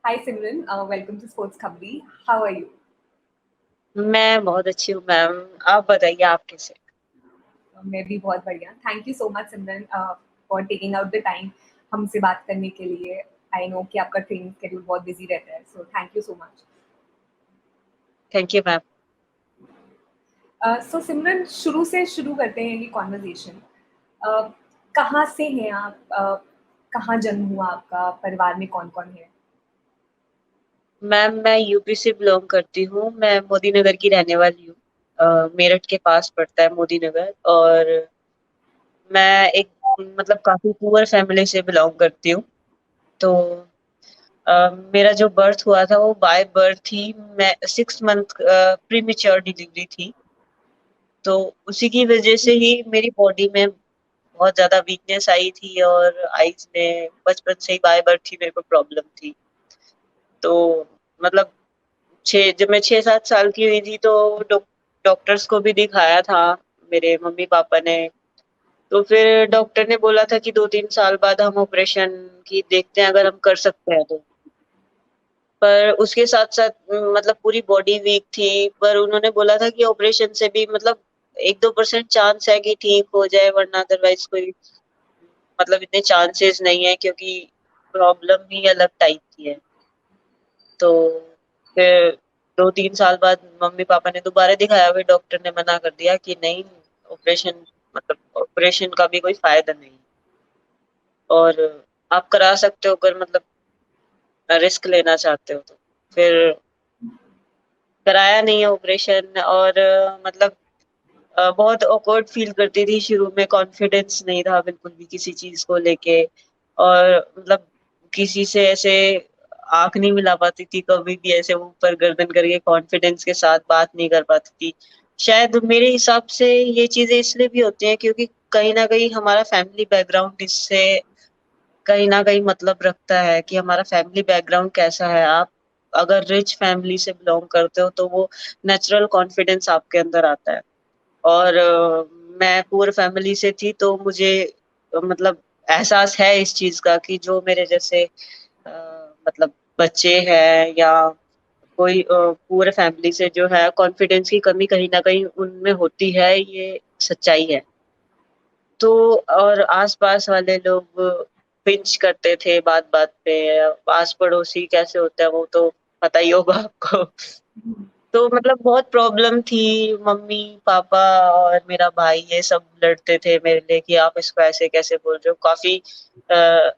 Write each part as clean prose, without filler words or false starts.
Hi Simran, welcome to Sports Khabri. How are you? मैं बहुत अच्छी हूँ मैम। आप बताइए आप कैसे? मैं भी बहुत बढ़िया। Thank you so much Simran for taking out the time हमसे बात करने के लिए। आई नो कि आपका ट्रेनिंग शेड्यूल बहुत बिजी रहता है, so thank you so much. Thank you ma'am. So Simran, शुरू से शुरू करते हैं ये कॉन्वर्जेशन। कहाँ से हैं आप? कहाँ जन्म हुआ आपका? परिवार में कौन कौन है? मैम मैं यूपी से बिलोंग करती हूँ। मैं मोदी नगर की रहने वाली हूँ। मेरठ के पास पड़ता है मोदी नगर। और मैं एक मतलब काफ़ी पुअर फैमिली से बिलोंग करती हूँ। तो मेरा जो बर्थ हुआ था वो बाय बर्थ ही मैं 6 मंथ प्रीमैच्योर डिलीवरी थी। तो उसी की वज़ह से ही मेरी बॉडी में बहुत ज़्यादा वीकनेस आई थी और आइज़ में बचपन से ही बाय बर्थ ही मेरे को प्रॉब्लम थी। तो मतलब 6 जब मैं 6-7 साल की हुई थी तो डॉक्टर्स को भी दिखाया था मेरे मम्मी-पापा ने। तो फिर डॉक्टर ने बोला था कि 2-3 साल बाद हम ऑपरेशन की देखते हैं अगर हम कर सकते हैं तो। पर उसके साथ-साथ मतलब पूरी बॉडी वीक थी, पर उन्होंने बोला था कि ऑपरेशन से भी मतलब 1-2% चांस है कि ठीक हो जाए वरना अदरवाइज़ कोई मतलब इतने चांसेस नहीं है क्योंकि प्रॉब्लम ही अलग टाइप की है। तो फिर 2-3 साल बाद मम्मी-पापा ने दोबारा दिखाया, फिर डॉक्टर ने मना कर दिया कि नहीं ऑपरेशन मतलब ऑपरेशन का भी कोई फ़ायदा नहीं और आप करा सकते हो अगर मतलब रिस्क लेना चाहते हो तो। फिर कराया नहीं है ऑपरेशन और मतलब बहुत ऑकवर्ड फ़ील करती थी शुरू में, कॉन्फिडेंस नहीं था बिल्कुल भी किसी चीज़ को लेके और मतलब किसी से ऐसे आँख नहीं मिला पाती थी, कभी भी ऐसे ऊपर गर्दन करके कॉन्फिडेंस के साथ बात नहीं कर पाती थी। शायद मेरे हिसाब से ये चीज़ें इसलिए भी होती हैं क्योंकि कहीं न कहीं हमारा फैमिली बैकग्राउंड इससे कहीं न कहीं मतलब रखता है कि हमारा फैमिली बैकग्राउंड कैसा है। आप अगर रिच फैमिली से बिलॉन्ग करते हो तो वो नेचुरल कॉन्फिडेंस आपके अंदर आता है। और मैं पुअर फैमिली से थी तो मुझे मतलब एहसास है इस चीज़ का कि जो मेरे जैसे मतलब बच्चे हैं या कोई पुअर फैमिली से जो है कॉन्फिडेंस की कमी कहीं न कहीं उनमें होती है, ये सच्चाई है। तो और आस-पास वाले लोग पिंच करते थे बात-बात पे, पास-पड़ोसी कैसे होते हैं वो तो पता ही होगा आपको। तो मतलब बहुत प्रॉब्लम थी, मम्मी-पापा और मेरा भाई ये सब लड़ते थे मेरे लिए कि आप इसको ऐसे कैसे बोल रहे हो? काफ़ी अ,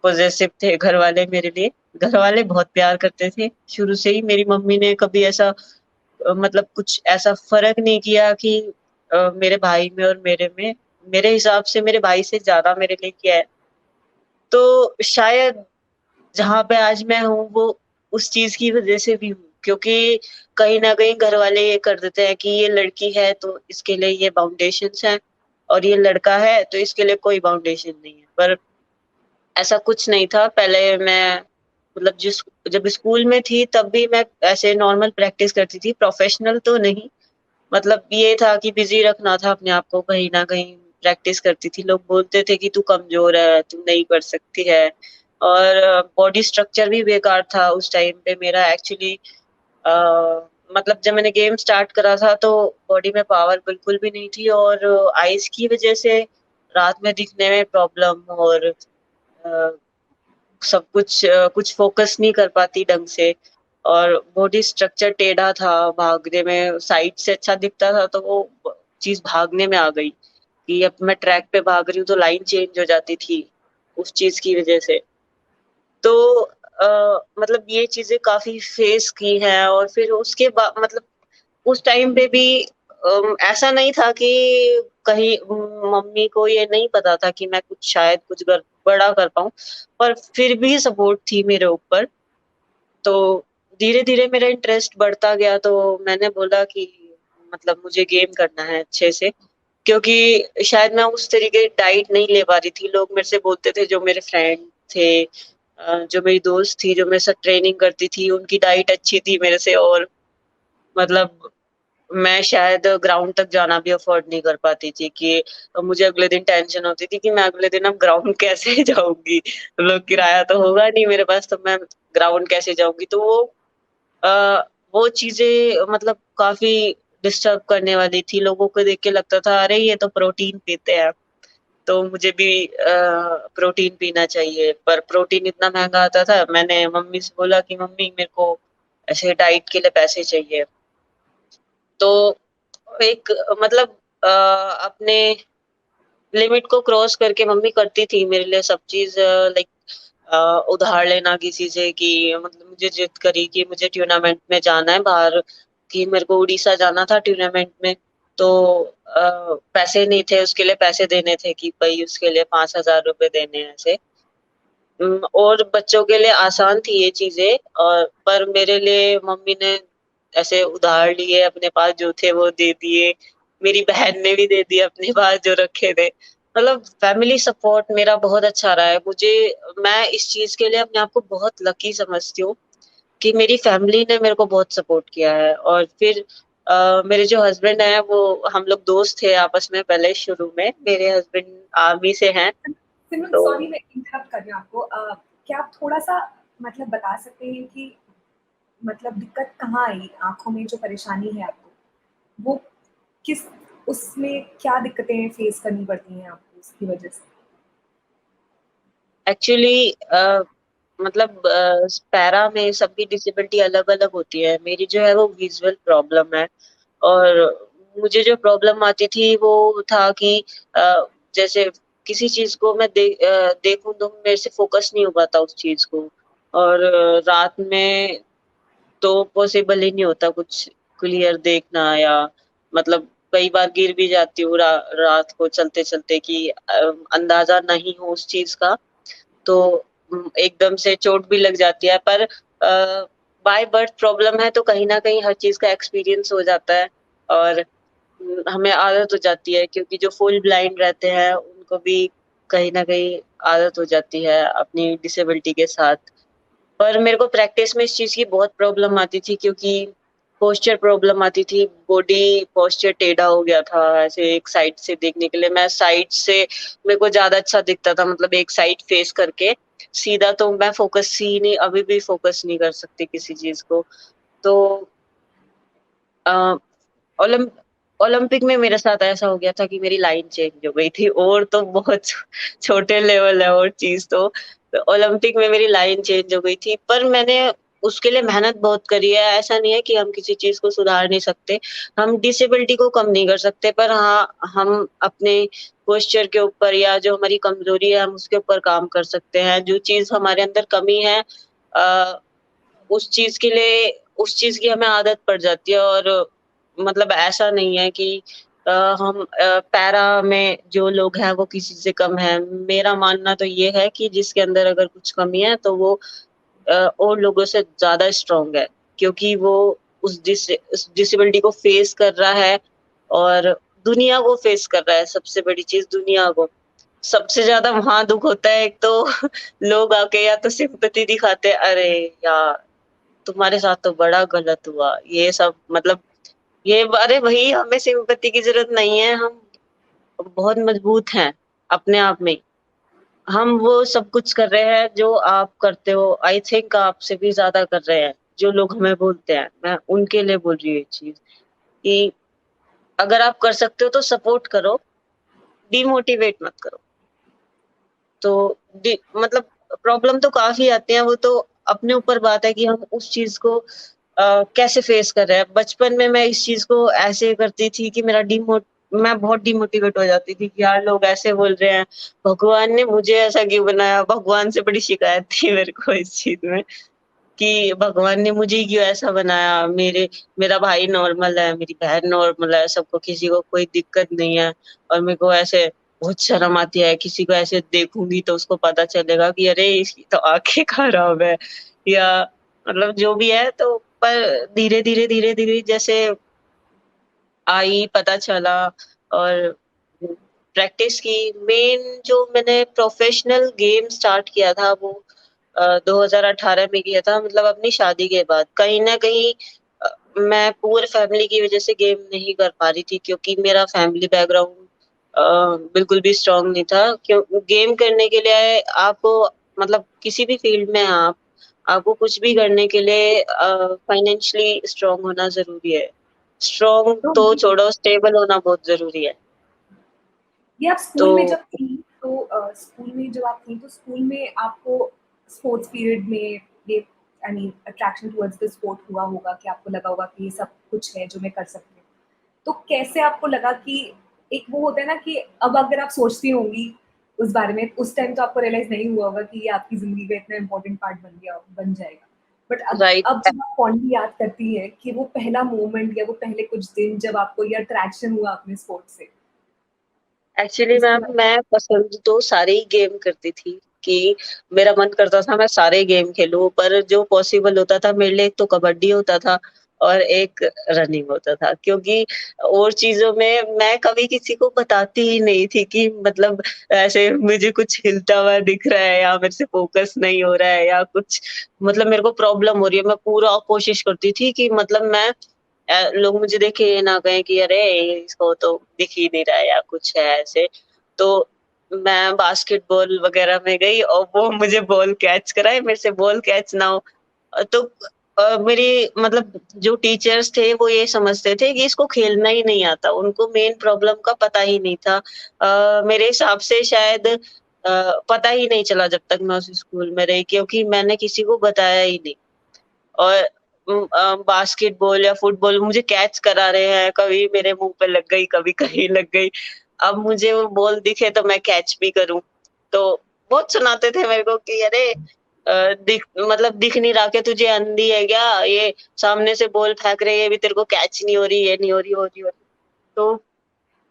पॉसेसिव थे घरवाले मेरे लिए। घरवाले बहुत प्यार करते थे, शुरू से ही मेरी मम्मी ने कभी ऐसा मतलब कुछ ऐसा फ़र्क नहीं किया कि मेरे भाई में और मेरे में। मेरे हिसाब से मेरे भाई से ज़्यादा मेरे लिए किया है। तो शायद जहाँ पे आज मैं हूँ वो उस चीज़ की वज़ह से भी हूँ क्योंकि कहीं न कहीं घरवाले ये कर देते हैं कि ये लड़की है तो इसके लिए ये बाउंडेशंस हैं और ये लड़का है तो इसके लिए कोई बाउंडेशन नहीं है। पर ऐसा कुछ नहीं था। पहले मैं मतलब जब स्कूल में थी तब भी मैं ऐसे नॉर्मल प्रैक्टिस करती थी, प्रोफ़ेशनल तो नहीं। मतलब ये था कि बिज़ी रखना था अपने आप को कहीं न कहीं प्रैक्टिस करती थी। लोग बोलते थे कि तू कमज़ोर है, तू नहीं कर सकती है और बॉडी स्ट्रक्चर भी बेकार था उस टाइम पे मेरा एक्चुअली अ, मतलब जब मैंने गेम स्टार्ट करा था तो बॉडी में पावर बिल्कुल भी नहीं थी और आइज़ की वज़ह से रात में दिखने में प्रॉब्लम और अ, सब कुछ कुछ फ़ोकस नहीं कर पाती ढंग से और बॉडी स्ट्रक्चर टेढ़ा था, भागने में साइड से अच्छा दिखता था तो वो चीज़ भागने में आ गई कि अब मैं ट्रैक पे भाग रही हूँ तो लाइन चेंज हो जाती थी, उस चीज़ की वज़ह से। तो मतलब ये चीज़ें काफ़ी फेस की हैं और फिर उसके मतलब उस टाइम पे भी ऐसा नहीं था कि कहीं मम्मी को ये नहीं पता था कि मैं कुछ शायद कुछ गड़बड़ा कर पाऊँ, पर फिर भी सपोर्ट थी मेरे ऊपर। तो धीरे-धीरे मेरा इंटरेस्ट बढ़ता गया तो मैंने बोला कि मतलब मुझे गेम करना है अच्छे से, क्योंकि शायद मैं उस तरीके की डाइट नहीं ले पा रही थी। लोग मेरे से बोलते थे जो मेरे फ्रेंड थे जो मेरी दोस्त थी जो मेरे साथ ट्रेनिंग करती थी, उनकी डाइट अच्छी थी मेरे से और मतलब मैं शायद ग्राउंड तक जाना भी अफोर्ड नहीं कर पाती थी कि मुझे अगले दिन टेंशन होती थी कि मैं अगले दिन अब ग्राउंड कैसे जाऊँगी? मतलब किराया तो होगा नहीं मेरे पास, तो मैं ग्राउंड कैसे जाऊँगी? तो अ, वो चीज़ें मतलब काफ़ी डिस्टर्ब करने वाली थी। लोगों को देख के लगता था अरे ये तो प्रोटीन पीते हैं, तो मुझे भी प्रोटीन पीना चाहिए। पर प्रोटीन इतना महँगा आता था, मैंने मम्मी से बोला कि मम्मी मेरे को ऐसे डाइट के लिए पैसे चाहिए। तो एक मतलब अपने लिमिट को क्रॉस करके मम्मी करती थी मेरे लिए सब चीज़, लाइक उधार लेना किसी से कि मतलब मुझे जिद करी कि मुझे टूर्नामेंट में जाना है बाहर, कि मेरे को उड़ीसा जाना था टूर्नामेंट में। तो पैसे नहीं थे, उसके लिए पैसे देने थे कि भई उसके लिए 5,000 रुपए देने हैं ऐसे। और बच्चों के लिए आसान थी ये चीज़ें, और पर मेरे लिए मम्मी ने ऐसे उधार लिए, अपने पास जो थे वो दे दिए। मेरी बहन ने भी दे दिए अपने पास जो रखे थे। मतलब फैमिली सपोर्ट मेरा बहुत अच्छा रहा है। मैं इस चीज़ के लिए अपने आप को बहुत लकी समझती हूँ कि मेरी फैमिली ने मेरे को बहुत सपोर्ट किया है। और फिर मेरे जो हस्बैंड हैं वो, हम लोग दोस्त थे आपस में पहले शुरू में। मेरे हस्बैंड आर्मी से हैं, सिमरन, तो सॉरी मैं इंटरप्ट कर रही हूँ आपको। क्या आप थोड़ा-सा मतलब बता सकते हैं कि मतलब दिक्कत कहाँ आई? आँखों में जो परेशानी है आपको, वो किस उसमें क्या दिक्कतें फेस करनी पड़ती हैं आपको उसकी वजह से? एक्चुअली मतलब पैरा में सबकी डिसेबिलिटी अलग-अलग होती है। मेरी जो है वो विज़ुअल प्रॉब्लम है, और मुझे जो प्रॉब्लम आती थी वो था कि अ, जैसे किसी चीज़ को मैं देखूँ तो मेरे से फ़ोकस नहीं हो पाता उस चीज़ को, और रात में तो पॉसिबल ही नहीं होता कुछ क्लियर देखना, या मतलब कई बार गिर भी जाती हूँ रात को चलते-चलते कि अंदाज़ा नहीं हो उस चीज़ का। तो एकदम से चोट भी लग जाती है, पर बाय बर्थ प्रॉब्लम है तो कहीं न कहीं हर चीज़ का एक्सपीरियंस हो जाता है, और हमें आदत हो जाती है, क्योंकि जो फुल ब्लाइंड रहते हैं उनको भी कहीं न कहीं आदत हो जाती है अपनी डिसेबिलिटी के साथ। पर मेरे को प्रैक्टिस में इस चीज़ की बहुत प्रॉब्लम आती थी, क्योंकि पोस्चर प्रॉब्लम आती थी, बॉडी पोस्चर टेढ़ा हो गया था, ऐसे एक साइड से देखने के लिए। मैं साइड से मेरे को ज़्यादा अच्छा दिखता था, मतलब एक साइड फेस करके, सीधा तो मैं फ़ोकस ही नहीं, अभी भी फ़ोकस नहीं कर सकती किसी चीज़ को। तो अ, ओलम ओलंपिक में मेरे साथ ऐसा हो गया था कि मेरी लाइन चेंज हो गई थी, और तो बहुत छोटे लेवल है और चीज़ तो ओलंपिक में मेरी लाइन चेंज हो गई थी। पर मैंने उसके लिए मेहनत बहुत करी है, ऐसा नहीं है कि हम किसी चीज़ को सुधार नहीं सकते। हम डिसेबिलिटी को कम नहीं कर सकते, पर हाँ, हम अपने पोस्चर के ऊपर या जो हमारी कमज़ोरी है, हम उसके ऊपर काम कर सकते हैं। जो चीज़ हमारे अंदर कमी है, अ, उस चीज़ की हमें आदत पड़ जाती है, और मतलब ऐसा नहीं है कि हम पैरा में जो लोग हैं वो किसी से कम हैं। मेरा मानना तो ये है कि जिसके अंदर अगर कुछ कमी है तो वो और लोगों से ज़्यादा स्ट्रॉन्ग है, क्योंकि वो उस डिसेबिलिटी को फेस कर रहा है, और दुनिया को फेस कर रहा है, सबसे बड़ी चीज़ दुनिया को। सबसे ज़्यादा वहाँ दुःख होता है, एक तो लोग आके या तो सिम्पैथी दिखाते हैं, "अरे यार! तुम्हारे साथ तो बड़ा गलत हुआ।" ये सब मतलब अरे भई हमें सिम्पैथी की ज़रूरत नहीं है, हम बहुत मजबूत हैं अपने आप में ही। हम वो सब कुछ कर रहे हैं जो आप करते हो, आई थिंक आपसे भी ज़्यादा कर रहे हैं, जो लोग हमें बोलते हैं। मैं उनके लिए बोल रही हूँ ये चीज़, कि अगर आप कर सकते हो तो सपोर्ट करो, डिमोटिवेट मत करो। तो मतलब प्रॉब्लम तो काफ़ी आती हैं, वो तो अपने ऊपर बात है कि हम उस चीज़ को कैसे फेस कर रहे हैं। बचपन में मैं इस चीज़ को ऐसे करती थी कि मैं बहुत डिमोटिवेट हो जाती थी कि यार लोग ऐसे बोल रहे हैं, भगवान ने मुझे ऐसा क्यों बनाया? भगवान से बड़ी शिकायत थी मेरे को इस चीज़ में, कि भगवान ने मुझे ही क्यों ऐसा बनाया? मेरा भाई नॉर्मल है, मेरी बहन नॉर्मल है, सबको किसी को कोई दिक्कत नहीं है, और मेरे को ऐसे बहुत शर्म आती है, किसी को ऐसे देखूँगी तो उसको पता चलेगा कि अरे इसकी तो आँखें खराब है, या मतलब जो भी है। तो पर धीरे-धीरे, धीरे-धीरे जैसे पता चला, और प्रैक्टिस की। मेन जो मैंने प्रोफ़ेशनल गेम स्टार्ट किया था वो 2018 में किया था, मतलब अपनी शादी के बाद। कहीं न कहीं मैं पुअर फैमिली की वज़ह से गेम नहीं कर पा रही थी क्योंकि मेरा फैमिली बैकग्राउंड बिल्कुल भी स्ट्रॉन्ग नहीं था। क्यों गेम करने के लिए आपको मतलब किसी भी फ़ील्ड में आपको कुछ भी करने के लिए फाइनेंशियली स्ट्रॉन्ग होना ज़रूरी है। स्ट्रॉन्ग तो तो छोड़ो, स्टेबल होना बहुत ज़रूरी है। ये आप तो स्कूल में जब थी तो स्कूल में जब आप थी तो स्कूल में आपको स्पोर्ट्स पीरियड में ये I mean attraction towards the sport हुआ होगा कि आपको लगा होगा कि ये सब कुछ है जो मैं कर सकती हूँ। तो कैसे आपको लगा कि एक वो होता है ना कि अब अगर आप सोचती होंगी उस बारे में, उस टाइम तो आपको रियलाइज़ नहीं हुआ होगा कि ये आपकी ज़िंदगी का इतना इम्पोर्टेंट पार्ट बन जाएगा। बट राइट अब जब आप फॉन्डली याद करती हैं कि वो पहला मोमेंट या वो पहले कुछ दिन जब आपको ये अट्रैक्शन हुआ अपने स्पोर्ट्स से, एक्चुअली उसके मैम बारे में मैं पसंद तो सारे ही गेम करती थी कि मेरा मन करता था मैं सारे गेम खेलूँ, पर जो पॉसिबल होता था मेरे लिए एक तो कबड्डी होता था और एक रनिंग होता था क्योंकि और चीज़ों में मैं कभी किसी को बताती ही नहीं थी कि मतलब ऐसे मुझे कुछ हिलता हुआ दिख रहा है या मेरे से फ़ोकस नहीं हो रहा है या कुछ मतलब मेरे को प्रॉब्लम हो रही है। मैं पूरा कोशिश करती थी कि मतलब मैं लोग मुझे देख के ये ना कहें कि अरे इसको तो दिख ही नहीं रहा है या कुछ है ऐसे। तो मैं बास्केटबॉल वगैरह में गई और वो मुझे बॉल कैच कराए, मेरे से बॉल कैच ना हो। तो मेरी मतलब जो टीचर्स थे वो ये समझते थे कि इसको खेलना ही नहीं आता, उनको मेन प्रॉब्लम का पता ही नहीं था। मेरे हिसाब से शायद पता ही नहीं चला जब तक मैं उस स्कूल में रही क्योंकि मैंने किसी को बताया ही नहीं। और बास्केटबॉल या फुटबॉल मुझे कैच करा रहे हैं, कभी मेरे मुँह पे लग गई, कभी कहीं लग गई। अब मुझे वो बॉल दिखे तो मैं कैच भी करूँ। तो बहुत सुनाते थे मेरे को कि अरे दिख मतलब दिख नहीं रहा क्या तुझे अंधी है क्या? ये सामने से बॉल फेंक रही है, अभी तेरे को कैच नहीं हो रही, ये नहीं हो रही, हो रही। तो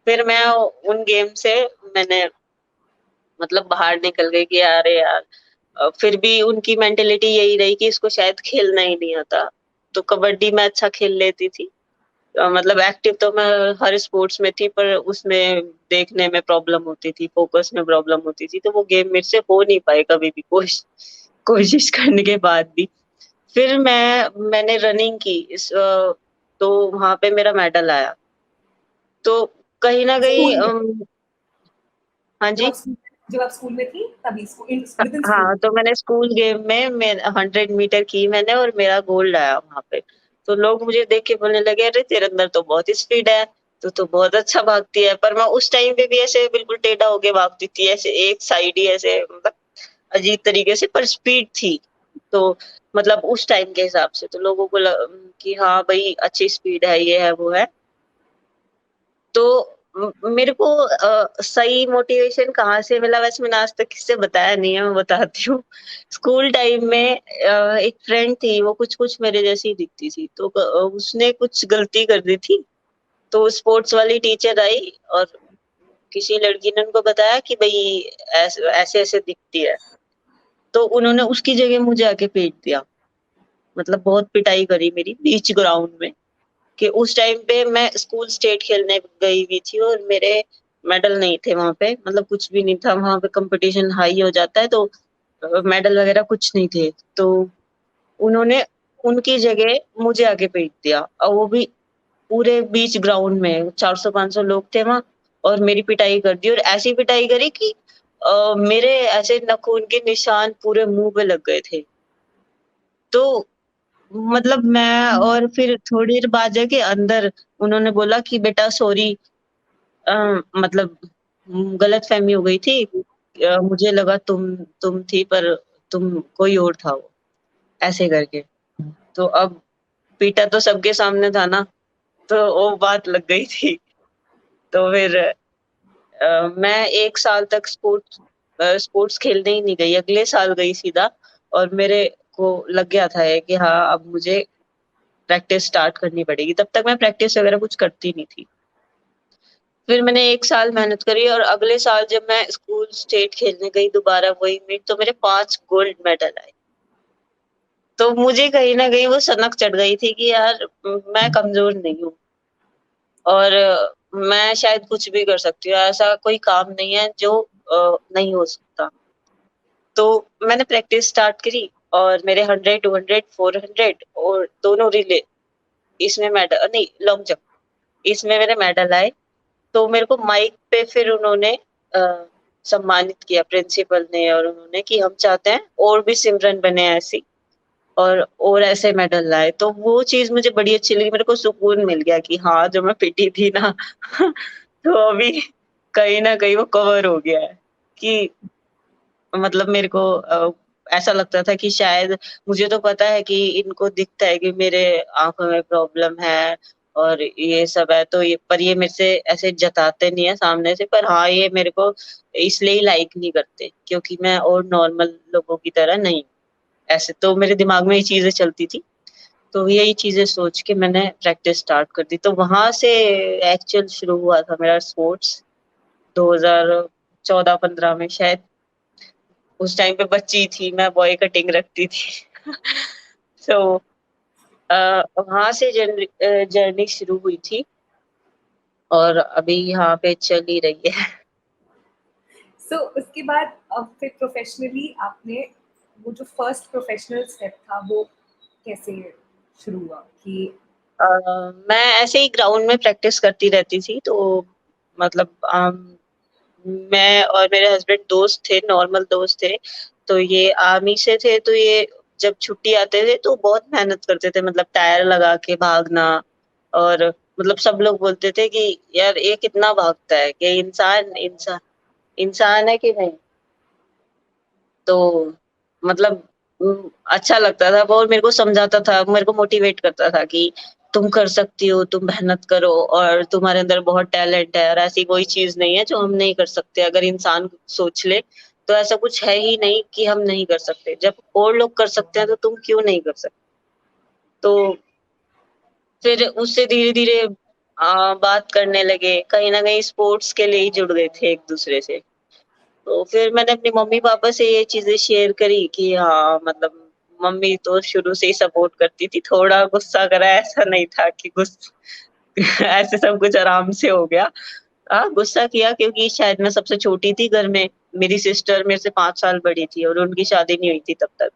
फिर मैं उन गेम से मैंने मतलब बाहर निकल गई कि अरे यार फिर भी उनकी मेंटालिटी यही रही कि इसको शायद खेलना ही नहीं आता। तो कबड्डी मैं अच्छा खेल लेती थी। मतलब एक्टिव तो मैं हर स्पोर्ट्स में थी पर उसमें देखने में प्रॉब्लम होती थी, फोकस में प्रॉब्लम होती थी, तो वो गेम मेरे से हो नहीं पाए कभी भी कोशिश करने के बाद भी। फिर मैंने रनिंग की तो वहाँ पे मेरा मेडल आया। तो कहीं न कहीं स्कूल में हाँ जब जी? आप स्कूल में थी तभी स्कूल इन ह विदिन स्कूल। हाँ, तो मैंने स्कूल गेम में मैं 100 मीटर की मैंने और मेरा गोल्ड आया वहाँ पे। तो लोग मुझे देख के बोलने लगे, "अरे! तेरे अंदर तो बहुत स्पीड है, तू तो बहुत अच्छा भागती है।" पर मैं उस टाइम पे भी ऐसे बिल्कुल टेढ़ा होके भागती थी, ऐसे एक साइड ही ऐसे मतलब अजीब तरीके से पर स्पीड थी। तो मतलब उस टाइम के हिसाब से तो लोगों को कि हाँ, भई अच्छी स्पीड है, ये है, वो है। तो मेरे को सही मोटिवेशन कहाँ से मिला वैसे मैंने आज तक किसी से बताया नहीं है, मैं बताती हूँ। स्कूल टाइम में एक फ्रेंड थी, वो कुछ-कुछ मेरे जैसी दिखती थी, तो उसने कुछ गलती कर दी थी, तो स्पोर्ट्स वाली टीचर आई और किसी लड़की ने उनको बताया कि भई ऐसे-ऐसे दिखती है, तो उन्होंने उसकी जगह मुझे आके पीट दिया। मतलब बहुत पिटाई करी मेरी बीच ग्राउंड में। कि उस टाइम पे मैं स्कूल स्टेट खेलने गई हुई थी और मेरे मेडल नहीं थे वहाँ पे, मतलब कुछ भी नहीं था, वहाँ पे कॉम्पिटिशन हाई हो जाता है तो मेडल वगैरह कुछ नहीं थे। तो उन्होंने उनकी जगह मुझे आके पीट दिया और वो भी पूरे बीच ग्राउंड में 400-500 लोग थे वहाँ और मेरी पिटाई कर दी और ऐसी पिटाई करी कि मेरे ऐसे नाखून के निशान पूरे मुँह पे लग गए थे। तो मतलब मैं और फिर थोड़ी देर बाद जाके अंदर उन्होंने बोला कि बेटा सॉरी अ, मतलब गलतफ़हमी हो गई थी। मुझे लगा तुम थी पर तुम कोई और था वो, ऐसे करके। तो अब पीटा तो सबके सामने था ना, तो वो बात लग गई थी। तो फिर मैं 1 साल तक स्पोर्ट्स खेलने ही नहीं गई, अगले साल गई सीधा और मेरे को लग गया था ये कि हाँ, अब मुझे प्रैक्टिस स्टार्ट करनी पड़ेगी, तब तक मैं प्रैक्टिस वगैरह कुछ करती नहीं थी। फिर मैंने 1 साल मेहनत करी और अगले साल जब मैं स्कूल स्टेट खेलने गई दोबारा वही मीट तो मेरे 5 गोल्ड मेडल आए। तो मुझे कहीं न कहीं वो सनक चढ़ गई थी कि यार मैं कमज़ोर नहीं हूँ और मैं शायद कुछ भी कर सकती हूँ, ऐसा कोई काम नहीं है जो नहीं हो सकता। तो मैंने प्रैक्टिस स्टार्ट करी और मेरे 100, 200, 400 और दोनों रिले इसमें मेडल नहीं, लॉन्ग जंप, इसमें मेरे मेडल आए। तो मेरे को माइक पे फिर उन्होंने सम्मानित किया प्रिंसिपल ने और उन्होंने कि हम चाहते हैं और भी सिमरन बने ऐसी और ऐसे मेडल लाए। तो वो चीज़ मुझे बड़ी अच्छी लगी, मेरे को सुकून मिल गया कि हाँ, जो मैं पिटी थी ना तो अभी कहीं न कहीं वो कवर हो गया है कि मतलब मेरे को ऐसा लगता था कि शायद मुझे तो पता है कि इनको दिखता है कि मेरे आँखों में प्रॉब्लम है और ये सब है, तो ये पर ये मेरे से ऐसे जताते नहीं है सामने से, पर हाँ, ये मेरे को इसलिए ही लाइक नहीं करते क्योंकि मैं और नॉर्मल लोगों की तरह नहीं हूँ। ऐसे तो मेरे दिमाग में ये चीज़ें चलती थी, तो यही चीज़ें सोच के मैंने प्रैक्टिस स्टार्ट कर दी। तो वहाँ से एक्चुअल शुरू हुआ था मेरा स्पोर्ट्स 2014-15 में शायद। उस टाइम पे बच्ची थी मैं, बॉय कटिंग रखती थी। तो वहाँ से जर्नी शुरू हुई थी और अभी यहाँ पे चल ही रही है। उसके बाद फिर प्रोफेशनली आपने वो जो फर्स्ट प्रोफेशनल स्टेप था वो कैसे शुरू हुआ कि अ, मैं ऐसे ही ग्राउंड में प्रैक्टिस करती रहती थी, तो मतलब मैं और मेरे हस्बैंड दोस्त थे, नॉर्मल दोस्त थे। तो ये आर्मी से थे, तो ये जब छुट्टी आते थे तो बहुत मेहनत करते थे, मतलब टायर लगा के भागना और मतलब सब लोग बोलते थे कि यार ये कितना भागता है, कि इंसान है कि नहीं? तो मतलब अच्छा लगता था वो और मेरे को समझाता था, मेरे को मोटिवेट करता था कि तुम कर सकती हो, तुम मेहनत करो और तुम्हारे अंदर बहुत टैलेंट है और ऐसी कोई चीज़ नहीं है जो हम नहीं कर सकते। अगर इंसान सोच ले, तो ऐसा कुछ है ही नहीं कि हम नहीं कर सकते। जब और लोग कर सकते हैं, तो तुम क्यों नहीं कर सकते? तो फिर उससे धीरे-धीरे बात करने लगे, कहीं न कहीं स्पोर्ट्स के लिए ही जुड़ गए थे एक-दूसरे से। तो फिर मैंने अपने मम्मी-पापा से ये चीज़ें शेयर करी कि हाँ, मतलब मम्मी तो शुरू से ही सपोर्ट करती थी, थोड़ा गुस्सा करा ऐसा नहीं था कि ऐसे सब कुछ आराम से हो गया। गुस्सा किया क्योंकि शायद मैं सबसे छोटी थी घर में, मेरी सिस्टर मेरे से 5 साल बड़ी थी और उनकी शादी नहीं हुई थी तब तक।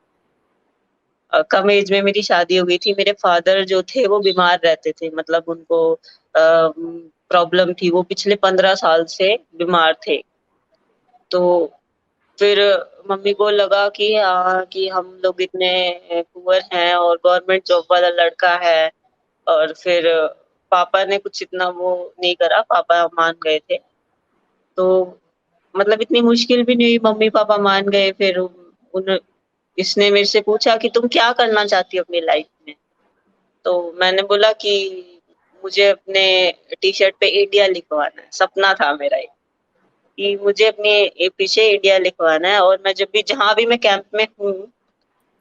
कम एज में मेरी शादी हो गई थी, मेरे फादर जो थे वो बीमार रहते थे, मतलब उनको प्रॉब्लम थी, वो पिछले 15 साल से बीमार थे। तो फिर मम्मी को लगा कि हम लोग इतने पुअर हैं और गवर्नमेंट जॉब वाला लड़का है और फिर पापा ने कुछ इतना वो नहीं करा, पापा मान गए थे। तो मतलब इतनी मुश्किल भी नहीं हुई, मम्मी-पापा मान गए फिर उन इसने मेरे से पूछा कि तुम क्या करना चाहती हो अपनी लाइफ में? तो मैंने बोला कि मुझे अपने टी-शर्ट पे इंडिया लिखवाना है, सपना था मेरा ये। कि मुझे अपने पीछे इंडिया लिखवाना है और मैं जब भी जहाँ भी मैं कैंप में हूँ,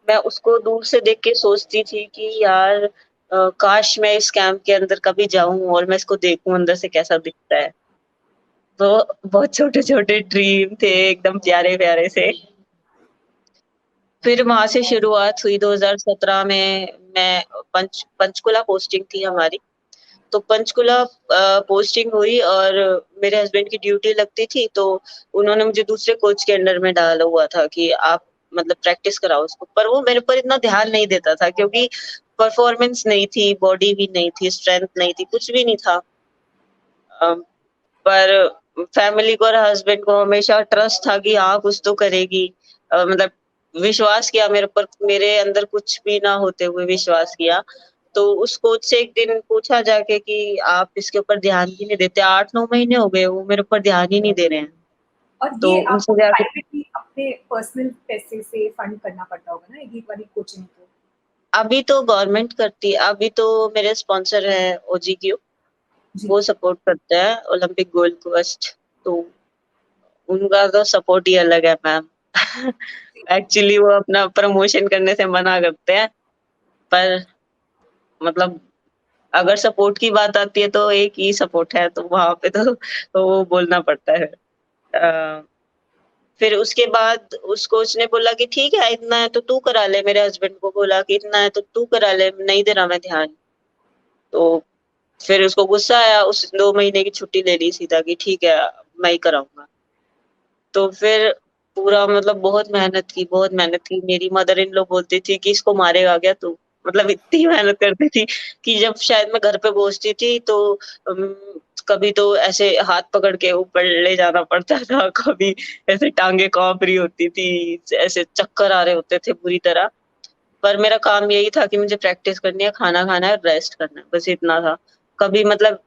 मैं उसको दूर से देख के सोचती थी कि यार काश मैं इस कैंप के अंदर कभी जाऊँ और मैं इसको देखूँ अंदर से कैसा दिखता है। तो बहुत छोटे-छोटे ड्रीम थे एकदम प्यारे-प्यारे से। फिर वहाँ से शुरुआत हुई 2017 में मैं पंचकुला पोस्टिंग थी हमारी। तो पंचकुला पोस्टिंग हुई और मेरे हस्बैंड की ड्यूटी लगती थी, तो उन्होंने मुझे दूसरे कोच के अंडर में डाला हुआ था कि आप मतलब प्रैक्टिस कराओ उसको। पर वो मेरे ऊपर इतना ध्यान नहीं देता था क्योंकि परफॉर्मेंस नहीं थी, बॉडी भी नहीं थी, स्ट्रेंथ नहीं थी, कुछ भी नहीं था। अ, पर फैमिली को और हस्बैंड को हमेशा ट्रस्ट था कि हाँ, कुछ तो करेगी। मतलब विश्वास किया मेरे ऊपर, मेरे अंदर कुछ भी ना होते हुए विश्वास किया। तो उस कोच से एक दिन पूछा जाके कि आप इसके ऊपर ध्यान क्यों नहीं देते? 8-9 महीने हो गए वो मेरे ऊपर ध्यान ही नहीं दे रहे हैं। और तो ये आपको उनसे जाके प्राइवेटली अपने पर्सनल पैसे से फंड करना पड़ता होगा ना ये वाली कोचिंग को? अभी तो गवर्नमेंट करती है, अभी तो मेरे स्पॉन्सर हैं ओजीक्यू, जी। वो सपोर्ट करते हैं ओलंपिक गोल्ड क्वेस्ट, तो उनका तो सपोर्ट ही अलग है मैम। एक्चुअली वो अपना प्रमोशन करने से मना करते हैं, पर मतलब अगर सपोर्ट की बात आती है तो एक ही सपोर्ट है, तो वहाँ पे तो वो बोलना पड़ता है। अ, फिर उसके बाद उस कोच ने बोला कि ठीक है इतना है तो तू करा ले, मेरे हस्बैंड को बोला कि इतना है तो तू करा ले, नहीं दे रहा मैं ध्यान। तो फिर उसको गुस्सा आया, उस 2 महीने की छुट्टी ले ली सीधा कि ठीक है मैं ही कराऊँगा। तो फिर पूरा मतलब बहुत मेहनत की, बहुत मेहनत की। मेरी मदर इन लॉ बोलती थी कि इसको मारेगा क्या तू? मतलब इतनी मेहनत करती थी कि जब शायद मैं घर पे पहुँचती थी तो उम, कभी तो ऐसे हाथ पकड़ के ऊपर ले जाना पड़ता था, कभी ऐसे टाँगें काँप रही होती थी, ऐसे चक्कर आ रहे होते थे बुरी तरह। पर मेरा काम यही था कि मुझे प्रैक्टिस करनी है, खाना खाना है, रेस्ट करना है, बस इतना था। कभी मतलब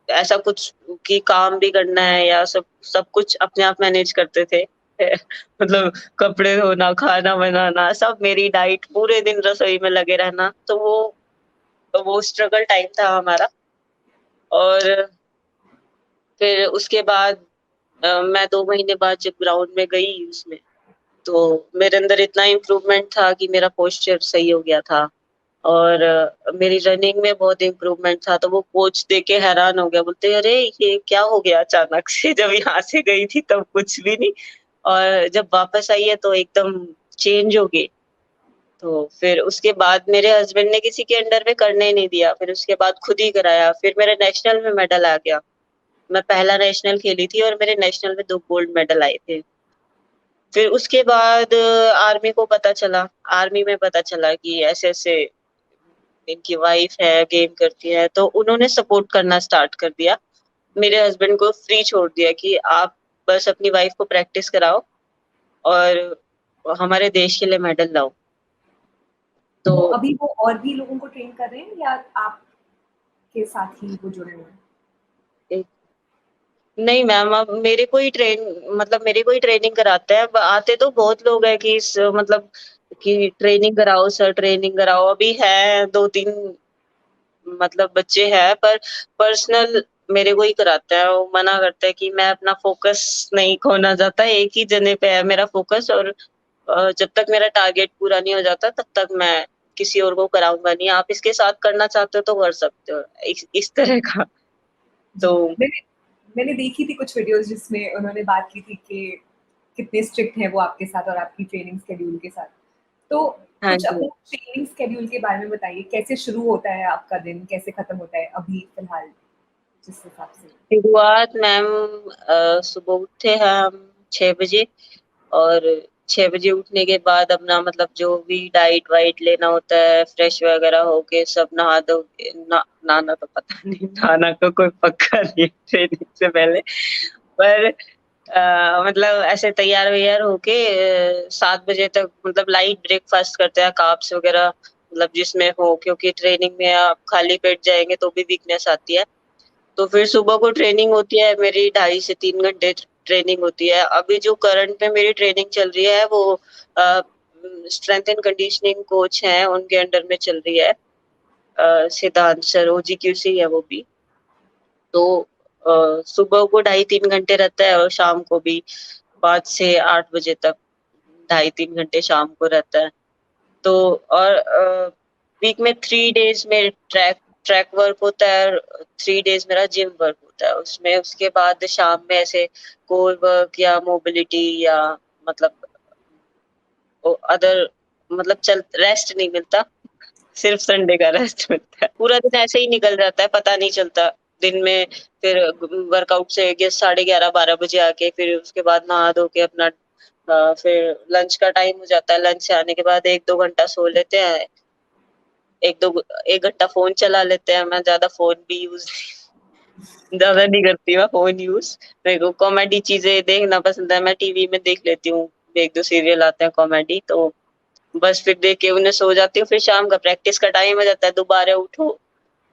ऐसा कुछ कि काम भी करना है या सब सब कुछ अपने आप मैनेज करते थे। मतलब कपड़े धोना, खाना बनाना, सब मेरी डाइट, पूरे दिन रसोई में लगे रहना, तो वो स्ट्रगल टाइम था हमारा। और फिर उसके बाद मैं 2 महीने बाद जब ग्राउंड में गई उसमें, तो मेरे अंदर इतना इम्प्रूवमेंट था कि मेरा पोस्चर सही हो गया था। और मेरी रनिंग में बहुत इम्प्रूवमेंट था, तो वो कोच देख के हैरान हो गया, बोलते, "अरे! ये क्या हो गया अचानक से? जब यहाँ से गई थी तब कुछ भी नहीं और जब वापस आई है तो एकदम चेंज हो गई।" तो फिर उसके बाद मेरे हस्बैंड ने किसी के अंडर में करने ही नहीं दिया, फिर उसके बाद खुद ही कराया, फिर मेरे नेशनल में मेडल आ गया। मैं पहला नेशनल खेली थी और मेरे नेशनल में 2 गोल्ड मेडल आए थे। फिर उसके बाद आर्मी को पता चला, आर्मी में पता चला कि ऐसे-ऐसे इनकी वाइफ है, गेम करती है, तो उन्होंने सपोर्ट करना स्टार्ट कर दिया। मेरे हस्बैंड को फ्री छोड़ दिया कि आप बस अपनी वाइफ को प्रैक्टिस कराओ और हमारे देश के लिए मेडल लाओ। तो तो अभी वो और भी लोगों को ट्रेन कर रहे हैं या आपके साथ ही वो जुड़े हुए हैं? एक नहीं मैम, अब मेरे को ही ट्रेनिंग कराते हैं। ब आते तो बहुत लोग हैं कि मतलब कि ट्रेनिंग कराओ सर, ट्रेनिंग कराओ। अभी है 2-3 मतलब बच्चे हैं, पर पर्सनल मेरे को ही कराते हैं। वो मना करते हैं कि मैं अपना फ़ोकस नहीं खोना चाहता, एक ही जने पे है मेरा फ़ोकस और जब तक मेरा टारगेट पूरा नहीं हो जाता तब तक मैं किसी और को कराऊँगा नहीं। आप इसके साथ करना चाहते हो तो कर सकते हो। इस तरह का। जी, तो मैंने मैंने देखी थी कुछ वीडियोज़ जिसमें उन्होंने बात की थी कि कितने स्ट्रिक्ट हैं वो आपके साथ और आपकी ट्रेनिंग शेड्यूल के साथ। तो हाँ कुछ जी। अपने ट्रेनिंग शेड्यूल के बारे में बताइए, कैसे शुरू होता है आपका दिन, कैसे खत्म होता है अभी फ़िलहाल जिस हिसाब से? शुरुआत मैम सुबह उठते हैं हम 6 बजे और 6 बजे उठने के बाद अपना मतलब जो भी डाइट-वाइट लेना होता है, फ्रेश वगैरह होके सब नहा धो के नहाना तो पता नहीं, नहाना तो कोई पक्का नहीं है ट्रेनिंग से पहले। पर मतलब ऐसे तैयार-वैयार होके 7 बजे तक मतलब लाइट ब्रेकफ़ास्ट करते हैं, कार्ब्स वगैरह मतलब जिसमें हो, क्योंकि ट्रेनिंग में आप खाली पेट जाएँगे तो भी वीकनेस आती है। तो फिर सुबह को ट्रेनिंग होती है मेरी, 2.5 से 3 घंटे ट्रेनिंग होती है। अभी जो करंट में मेरी ट्रेनिंग चल रही है वो स्ट्रेंथ एंड कंडीशनिंग कोच हैं, उनके अंडर में चल रही है। सिद्धांत सर, ओजीक्यूसी है वो भी। तो सुबह को 2.5-3 घंटे रहता है और शाम को भी 5 से 8 बजे तक 2.5-3 घंटे शाम को रहता है। तो और वीक में 3 डेज़ में ट्रैक ट्रैक वर्क होता है और 3 डेज़ मेरा जिम वर्क होता है। उसमें उसके बाद शाम में ऐसे कोर वर्क या मोबिलिटी या मतलब अदर मतलब चल रेस्ट नहीं मिलता, सिर्फ संडे का रेस्ट मिलता है। पूरा दिन ऐसे ही निकल जाता है, पता नहीं चलता। दिन में फिर वर्कआउट से 11 साढ़े 11 12 बजे आके फिर उसके बाद नहा धो के अपना फिर लंच का टाइम हो जाता है। लंच से आने के बाद 1-2 घंटा सो लेते हैं। 1 घंटा फ़ोन चला लेते हैं। मैं ज़्यादा फ़ोन भी यूज़ ज़्यादा नहीं करती मैं फ़ोन यूज़। मेरे को कॉमेडी चीज़ें देखना पसंद है। मैं टीवी में देख लेती हूँ। 1-2 सीरियल आते हैं कॉमेडी, तो बस फिर देख के उन्हें सो जाती हूँ। फिर शाम का प्रैक्टिस का टाइम हो जाता है, दोबारा उठो,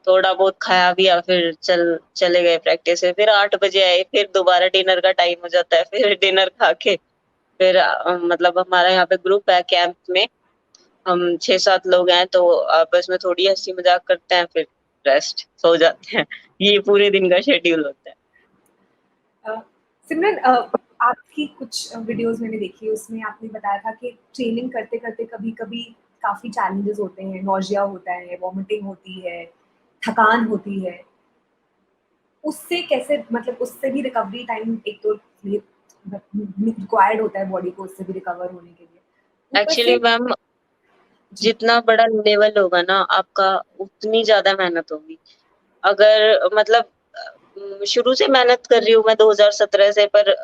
थोड़ा बहुत खाया-पिया, फिर चले गए प्रैक्टिस पे। फिर 8 बजे आए, फिर दोबारा डिनर का टाइम हो जाता है। फिर डिनर खा के फिर मतलब हमारा यहाँ पे ग्रुप है कैंप में, हम 6-7 लोग हैं, तो आपस में थोड़ी हँसी-मज़ाक करते हैं, फिर रेस्ट, सो जाते हैं। ये पूरे दिन का शेड्यूल होता है। अ, सिमरन, आपकी कुछ वीडियोज़ मैंने देखी, उसमें आपने बताया था कि ट्रेनिंग करते-करते कभी-कभी काफ़ी चैलेंजेज़ होते हैं, नॉज़िया होता है, वॉमिटिंग होती है, थकान होती है। उससे कैसे, मतलब उससे भी रिकवरी टाइम एक तो ये रिक्वायर्ड होता है बॉडी को उससे भी रिकवर होने के लिए। ऊपर एक्चुअली से मैम जी, जितना बड़ा लेवल होगा ना आपका, उतनी ज़्यादा मेहनत होगी। अगर मतलब शुरू से मेहनत कर रही हूँ मैं 2017 से, पर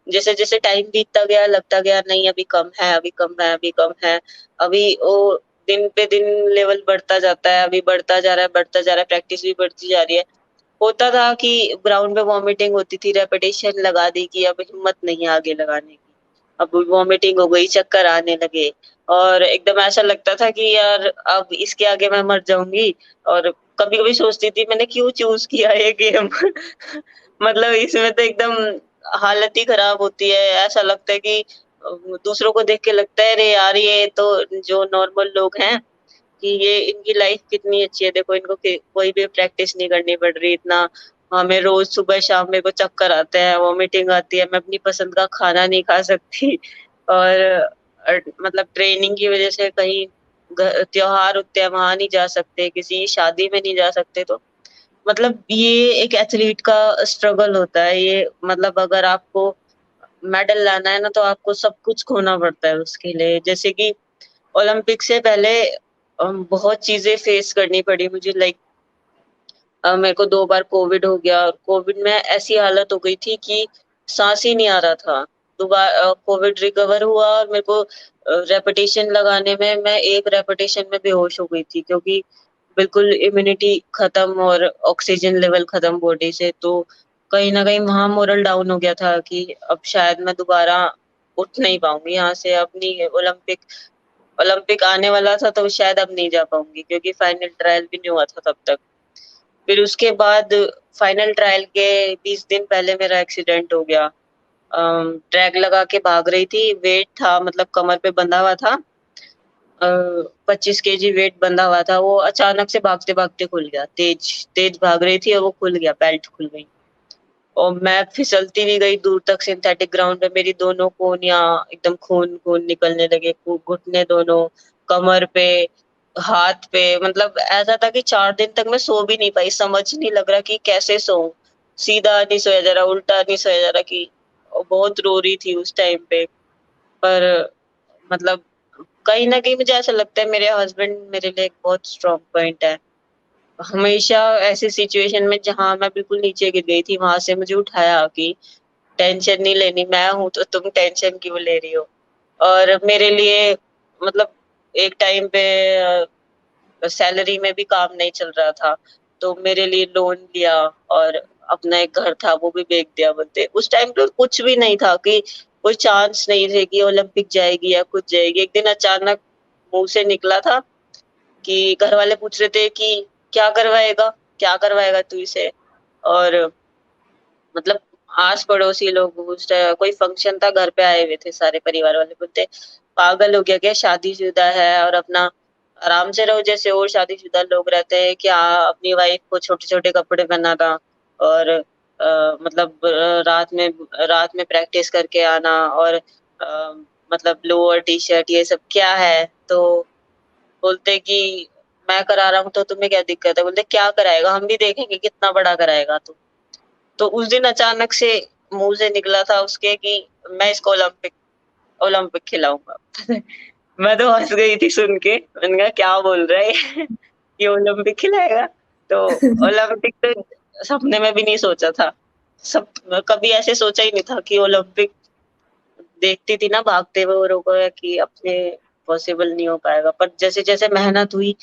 जैसे-जैसे टाइम बीतता गया लगता गया नहीं अभी कम है, अभी कम है, अभी कम है। अभी वो दिन पे दिन लेवल बढ़ता जाता है, अभी बढ़ता जा रहा है, बढ़ता जा रहा है, प्रैक्टिस भी बढ़ती जा रही है। होता था कि ग्राउंड में वॉमिटिंग होती थी, रेपिटेशन लगा दी कि अब हिम्मत नहीं है आगे लगाने की। अब वॉमिटिंग हो गई, चक्कर आने लगे और एकदम ऐसा लगता था कि यार अब इसके आगे मैं मर जाऊँगी। और कभी-कभी सोचती थी मैंने क्यों चूज़ किया ये गेम। मतलब इसमें तो एकदम हालत ही खराब होती है, ऐसा लगता है कि दूसरों को देख के लगता है अरे यार ये तो जो नॉर्मल लोग हैं कि ये इनकी लाइफ कितनी अच्छी है, देखो इनको कोई भी प्रैक्टिस नहीं करनी पड़ रही इतना। हमें रोज सुबह शाम मेरे को चक्कर आते हैं, वॉमिटिंग आती है, मैं अपनी पसंद का खाना नहीं खा सकती। और मतलब ट्रेनिंग की वजह से कहीं त्योहार होते हैं वहां नहीं जा सकते, किसी शादी में नहीं जा सकते। तो मतलब ये एक एथलीट का स्ट्रगल होता है ये। मतलब अगर आपको मेडल लाना है ना तो आपको सब कुछ खोना पड़ता है उसके लिए। जैसे कि ओलंपिक से पहले बहुत चीज़ें फेस करनी पड़ी मुझे। लाइक मेरे को 2 बार कोविड हो गया और कोविड में ऐसी हालत हो गई थी कि साँस ही नहीं आ रहा था। कोविड रिकवर हुआ और मेरे को रेपिटेशन लगाने में मैं 1 रेपिटेशन में बेहोश हो गई थी, क्योंकि बिल्कुल इम्यूनिटी खत्म और ऑक्सीजन लेवल खत्म बॉडी से। तो कहीं न कहीं वहाँ मोरल डाउन हो गया था कि अब शायद मैं दोबारा उठ नहीं पाऊँगी यहाँ से। अब नहीं, ओलंपिक आने वाला था तो शायद अब नहीं जा पाऊँगी, क्योंकि फाइनल ट्रायल भी नहीं हुआ था तब तक। फिर उसके बाद फाइनल ट्रायल के 20 दिन पहले मेरा एक्सीडेंट हो गया। ट्रैक लगा के भाग रही थी, वेट था मतलब कमर पे बंधा हुआ था। 25 केजी वेट बंधा हुआ था, वो अचानक से भागते-भागते खुल गया। तेज तेज भाग रही थी और वो खुल गया, बेल्ट खुल गई। और मैं फिसलती भी गई दूर तक सिंथेटिक ग्राउंड में, मेरी दोनों कोहनियाँ एकदम खून-खून निकलने लगे, घुटने दोनों, कमर पे, हाथ पे। मतलब ऐसा था कि 4 दिन तक मैं सो भी नहीं पाई, समझ नहीं लग रहा कि कैसे सोऊँ? सीधा नहीं सोया जा रहा, उल्टा नहीं सोया जा रहा कि बहुत रो रही थी उस टाइम पे। पर मतलब कहीं न कहीं मुझे ऐसा लगता है मेरे हस्बैंड मेरे लिए एक बहुत स्ट्रॉन्ग पॉइंट है। हमेशा ऐसी सिचुएशन में जहाँ मैं बिल्कुल नीचे गिर गई थी, वहाँ से मुझे उठाया कि टेंशन नहीं लेनी, मैं हूँ तो तुम टेंशन क्यों ले रही हो? और मेरे लिए मतलब एक टाइम पे सैलरी में भी काम नहीं चल रहा था, तो मेरे लिए लोन लिया और अपना एक घर था वो भी बेच दिया बोलते। उस टाइम पे कुछ भी नहीं था कि कोई चांस नहीं थे कि ओलंपिक जाएगी या कुछ जाएगी। एक दिन अचानक मुँह से निकला था कि घरवाले पूछ रहे थे कि क्या करवाएगा? क्या करवाएगा तू इसे? और मतलब आस-पड़ोसी लोग कोई फंक्शन था, घर पे आए हुए थे सारे परिवार वाले, बोलते पागल हो गया क्या? शादीशुदा है और अपना आराम से रहो जैसे और शादीशुदा लोग रहते हैं, क्या अपनी वाइफ को छोटे-छोटे कपड़े पहनाना और मतलब रात में प्रैक्टिस करके आना और मतलब लोअर टी-शर्ट ये सब क्या है? तो बोलते कि मैं करा रहा हूँ तो तुम्हें क्या दिक्कत है? बोलते क्या कराएगा? हम भी देखेंगे कितना बड़ा कराएगा तू। तो उस दिन अचानक से मुँह से निकला था उसके कि मैं इसको ओलंपिक ओलंपिक खिलाऊँगा। मैं तो हँस गई थी सुन के, मैंने कहा क्या बोल रहा है ये? ये ओलंपिक खिलाएगा? तो ओलंपिक तो सपने में भी नहीं सोचा था। सब कभी ऐसे सोचा ही नहीं था कि ओलंपिक देखती थी ना भागते हुए औरों को कि अपने पॉसिबल नहीं हो पाएगा। पर जैसे-जैसे मेहनत हुई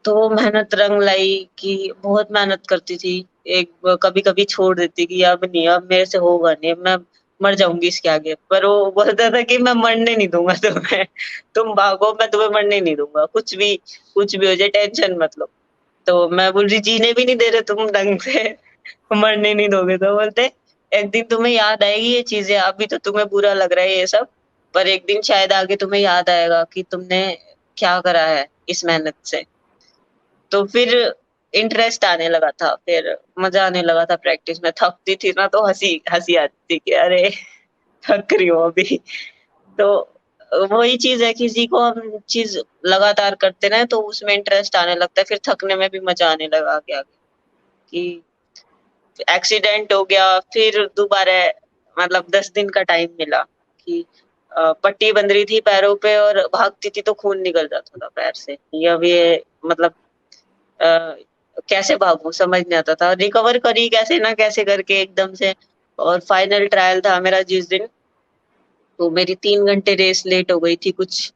तो वो मेहनत रंग लाई कि बहुत मेहनत करती थी। एक कभी-कभी छोड़ देती कि अब नहीं, अब मेरे से होगा नहीं, अब मैं मर जाऊँगी इसके आगे। पर वो बोलता था कि मैं मरने नहीं दूँगा तुम्हें, तुम भागो मैं तुम्हें मरने नहीं दूँगा, कुछ भी हो जाए टेंशन मत लो। तो मैं बोल रही जीने भी नहीं दे रहे तुम ढंग से, मरने नहीं दोगे। तो बोलते एक दिन तुम्हें याद आएगी ये चीज़ें, अभी तो तुम्हें बुरा लग रहा है ये सब, पर एक दिन शायद आगे तुम्हें याद आएगा कि तुमने क्या करा है इस मेहनत से। तो फिर इंटरेस्ट आने लगा था, फिर मज़ा आने लगा था प्रैक्टिस में। थकती थी ना तो हँसी हँसी आती थी कि अरे! थक रही हूँ अभी। तो वही चीज़ है, किसी को हम चीज़ लगातार करते रहें तो उसमें इंटरेस्ट आने लगता है, फिर थकने में भी मज़ा आने लगा आगे-आगे कि एक्सीडेंट हो गया, फिर दोबारा मतलब 10 दिन का टाइम मिला कि पट्टी बंध रही थी पैरों पे और भागती थी तो खून निकल जाता था पैर से। ये अब ये मतलब अ, कैसे भागूँ समझ नहीं आता था। रिकवर करी कैसे ना कैसे करके एकदम से। और फाइनल ट्रायल था मेरा जिस दिन, तो मेरी 3 घंटे रेस लेट हो गई थी कुछ।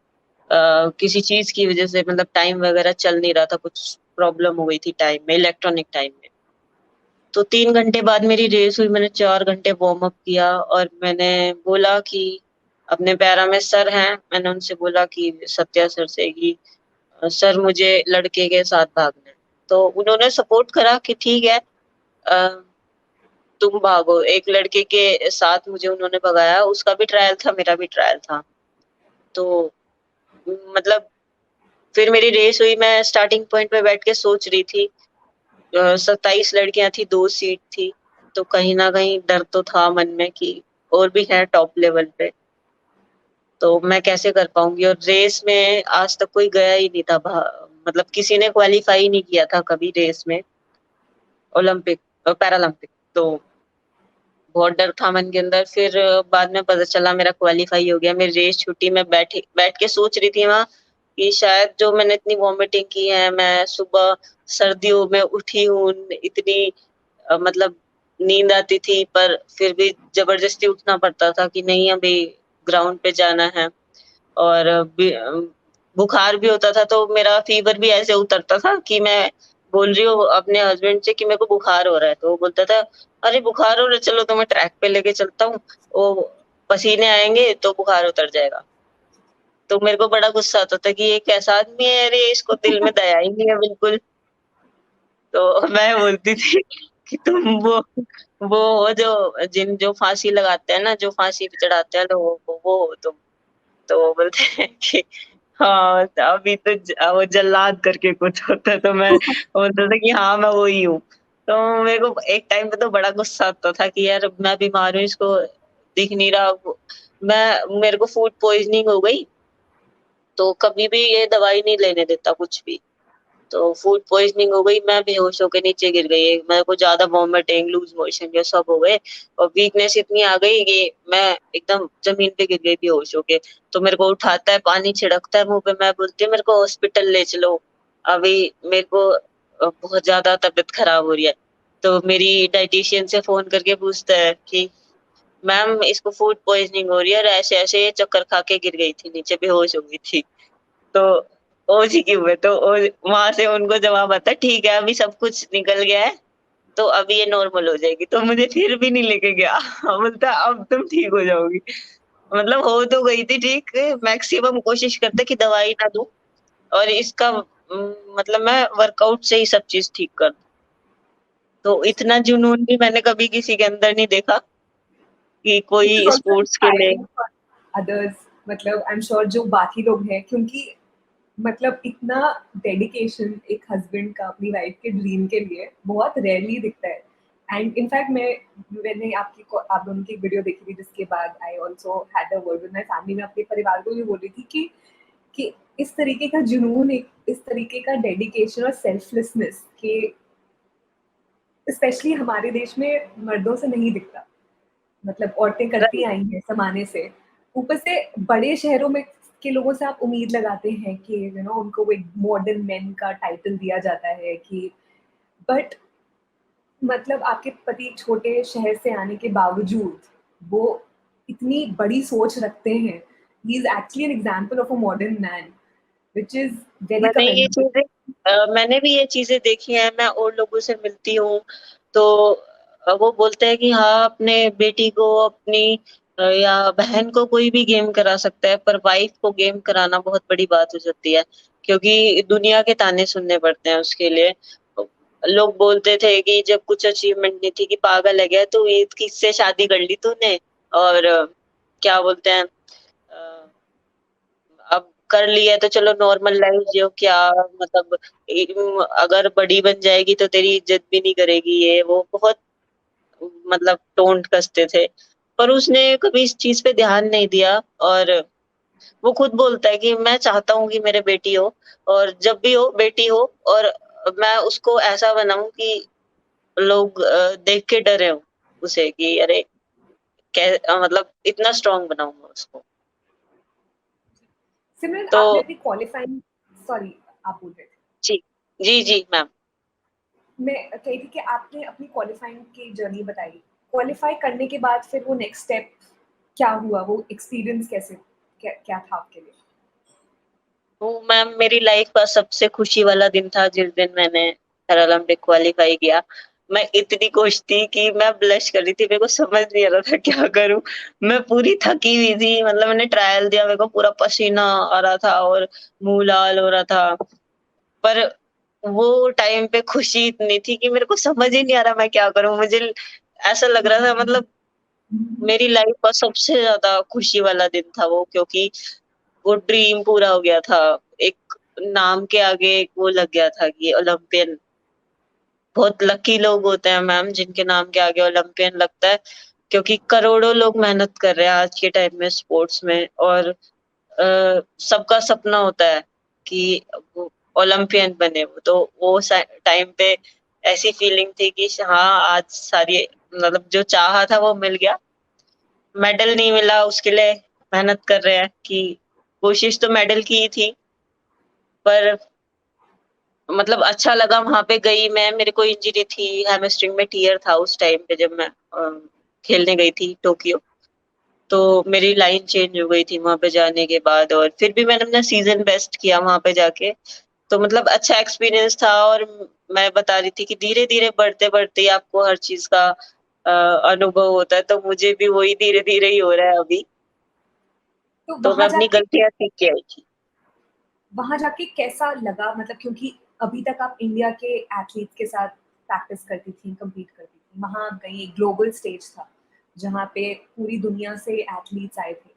किसी चीज़ की वज़ह से मतलब टाइम वग़ैरह चल नहीं रहा था, कुछ प्रॉब्लम हो गई थी टाइम में, इलेक्ट्रॉनिक टाइम में। तो 3 घंटे बाद मेरी रेस हुई, मैंने 4 घंटे वार्म अप किया और मैंने बोला कि अपने पैरा में सर हैं, मैंने उनसे बोला कि सत्या सर से कि सर मुझे लड़के के साथ भागना है। तो उन्होंने सपोर्ट करा कि ठीक है तुम भागो। एक लड़के के साथ मुझे उन्होंने भगाया, उसका भी ट्रायल था, मेरा भी ट्रायल था। तो मतलब फिर मेरी रेस हुई, मैं स्टार्टिंग पॉइंट पे बैठ के सोच रही थी 27 लड़कियाँ थी, 2 सीट थी, तो कहीं न कहीं डर तो था मन में कि और भी हैं टॉप लेवल पे, तो मैं कैसे कर पाऊँगी और रेस में आज तक कोई गया ही नहीं था मतलब किसी ने क्वालीफाई ही नहीं किया था कभी रेस में, ओलंपिक पैरालंपिक, तो बहुत डर था मन के अंदर। फिर बाद में पता चला मेरा क्वालीफाई हो गया, मेरी रेस छूटी, मैं बैठ के सोच रही थी वहाँ कि शायद जो मैंने इतनी वॉमिटिंग की है, मैं सुबह सर्दियों में उठी हूँ, इतनी मतलब नींद आती थी पर फिर भी ज़बरदस्ती उठना पड़ता था कि नहीं अभी ग्राउंड पे जाना है और बुखार भी होता था तो मेरा फ़ीवर भी ऐसे उतरता था कि मैं बोल रही हूँ अपने हस्बैंड से कि मेरे को बुखार हो रहा है, तो वो बोलता था, "अरे बुखार हो रहा है, चलो तुम्हें ट्रैक पे लेके चलता हूँ, वो पसीने आएँगे तो बुखार उतर जाएगा।" तो मेरे को बड़ा गुस्सा आता था कि ये कैसा आदमी है, अरे इसको दिल में दया ही नहीं है बिल्कुल। तो मैं बोलती थी कि तुम वो हो जो फांसी लगाते हैं ना, जो फांसी पे चढ़ाते हैं लोगों को, वो हो तुम। तो वो बोलते हैं कि हाँ, अभी तो वो जल्लाद करके कुछ होता है तो मैं बोलता था कि हाँ, मैं वही हूँ। तो मेरे को एक टाइम पे तो बड़ा गुस्सा आता था कि यार मैं बीमार हूँ, इसको दिख नहीं रहा। मेरे को फूड पॉइज़निंग हो गई, तो कभी भी ये दवाई नहीं लेने देता कुछ भी। तो फूड पॉइज़निंग हो गई, मैं बेहोश होके नीचे गिर गई। मेरे को ज़्यादा वॉमिटिंग, लूज़ मोशन ये सब हो गए और वीकनेस इतनी आ गई कि मैं एकदम ज़मीन पे गिर गई बेहोश होके। तो मेरे को उठाता है, पानी छिड़कता है मुँह पे, मैं बोलती हूँ मेरे को हॉस्पिटल ले चलो, अभी मेरे को बहुत ज़्यादा तबीयत खराब हो रही है। तो मेरी डायटीशियन से फ़ोन करके पूछता है कि मैम इसको फूड पॉइज़निंग हो रही है और ऐसे-ऐसे ये चक्कर खा के गिर गई थी, नीचे बेहोश हो गई थी। तो ओजी क्यों है? तो ओ वहाँ से उनको जवाब आता है, ठीक है अभी सब कुछ निकल गया है, तो अभी ये नॉर्मल हो जाएगी। तो मुझे फिर भी नहीं लेके गया। बोलता अब तुम ठीक हो जाओगी। मतलब हो तो गई थी ठीक, मैक्सिमम कोशिश करते कि दवाई ना दूँ और इसका मतलब मैं वर्कआउट से ही सब चीज़ ठीक कर दूँ। तो इतना जुनून भी मैंने कभी किसी के अंदर नहीं देखा कि दिस इज़ कोई ऑल्सो स्पोर्ट्स के लिए इंस्पायरिंग फॉर अदर्स, मतलब आई एम श्योर जो बाकी लोग हैं, क्योंकि मतलब इतना डेडिकेशन एक हस्बैंड का अपनी वाइफ के ड्रीम के लिए बहुत रेयरली दिखता है। एंड इनफैक्ट मैंने आप दोनों की वीडियो देखी थी जिसके बाद I also had a word with my family, में अपने परिवार को भी बोल रही थी कि इस तरीके का जुनून, एक इस तरीके का डेडिकेशन और सेल्फलेसनेस कि स्पेशली हमारे देश में मर्दों से नहीं दिखता। मतलब औरतें करती राइट, आई हैं ज़माने से। ऊपर से बड़े शहरों में के लोगों से आप उम्मीद लगाते हैं कि उनको वो एक मॉडर्न मेन का टाइटल दिया जाता है कि बट मतलब आपके पति छोटे शहर से आने के बावजूद वो इतनी बड़ी सोच रखते हैं। He is actually an example of a modern man which is very commendable. मैंने भी ये चीज़ें देखी हैं, मैं और लोगों से मिलती हूँ, तो वो बोलते हैं कि हाँ, अपने बेटी को अपनी या बहन को कोई भी गेम करा सकता है, पर वाइफ़ को गेम कराना बहुत बड़ी बात हो जाती है, क्योंकि दुनिया के ताने सुनने पड़ते हैं उसके लिए। लोग बोलते थे कि जब कुछ अचीवमेंट नहीं थी कि पागल है क्या तू, ये किससे शादी कर ली तूने? और क्या बोलते हैं अब कर लिया तो चलो नॉर्मल लाइफ जियो क्या मतलब अगर बड़ी बन जाएगी तो तेरी इज़्ज़त भी नहीं करेगी ये वो बहुत मतलब टोंट कसते थे। पर उसने कभी इस चीज़ पे ध्यान नहीं दिया और वो खुद बोलता है कि मैं चाहता हूँ कि मेरे बेटी हो और जब भी हो बेटी हो और मैं उसको ऐसा बनाऊँ कि लोग देख के डरे हों उसे कि अरे मतलब इतना स्ट्रॉन्ग बनाऊँ मैं उसको। सिमरन, तो आपने अपनी क्वालिफाइंग, सॉरी, आप बोल रहे थे। जी। जी, जी, मैम। मैं कह रही थी कि आपने अपनी क्वालिफाइंग की जर्नी बताई। क्वालिफाई करने के बाद फिर वो नेक्स्ट स्टेप क्या हुआ? वो एक्सपीरियंस कैसे क्या क्या था आपके लिए? वो मैम मेरी लाइफ का सबसे खुशी वाला दिन था जिस दिन मैंने पैरालंपिक क्वालीफाई किया। मैं इतनी खुश थी कि मैं ब्लश कर रही थी, मेरे को समझ नहीं आ रहा था क्या करूँ? मैं पूरी थकी हुई थी, मतलब मैंने ट्रायल दिया, मेरे को पूरा पसीना आ रहा था और मुँह लाल हो रहा था। पर वो टाइम पे खुशी इतनी थी कि मेरे को समझ ही नहीं आ रहा मैं क्या करूँ? मुझे ऐसा लग रहा था, मतलब मेरी लाइफ का सबसे ज़्यादा खुशी वाला दिन था वो, क्योंकि वो ड्रीम पूरा हो गया था। एक नाम के आगे एक वो लग गया था कि ओलंपियन। बहुत लकी लोग होते हैं मैम जिनके नाम के आगे ओलंपियन लगता है, क्योंकि करोड़ों लोग मेहनत कर रहे हैं आज के टाइम में स्पोर्ट्स में, और सबका सपना होता है कि वो ओलंपियन बने। वो तो वो टाइम पे ऐसी फीलिंग थी कि हाँ, आज सारी मतलब जो चाहा था वो मिल गया। मेडल नहीं मिला उसके लिए मेहनत कर रहे हैं कि कोशिश तो मेडल की ही थी, पर मतलब अच्छा लगा वहाँ पे गई मैं। मेरे को इंजरी थी, हैमस्ट्रिंग में टियर था उस टाइम पे जब मैं खेलने गई थी टोक्यो। तो मेरी लाइन चेंज हो गई थी वहाँ पे जाने के बाद, और फिर भी मैंने अपना सीज़न बेस्ट किया वहाँ पे जाके। तो मतलब अच्छा एक्सपीरियंस था, और मैं बता रही थी कि धीरे-धीरे बढ़ते-बढ़ते ही आपको हर चीज़ का अनुभव होता है, तो मुझे भी वही धीरे-धीरे ही हो रहा है अभी। तो तो मैं अपनी गलतियाँ सीख के आई थी। वहाँ जाके कैसा लगा? मतलब क्योंकि अभी तक आप इंडिया के एथलीट्स के साथ प्रैक्टिस करती थी, कम्पीट करती थी। वहाँ गई, ग्लोबल स्टेज था, जहाँ पे पूरी दुनिया से एथलीट्स आए थे।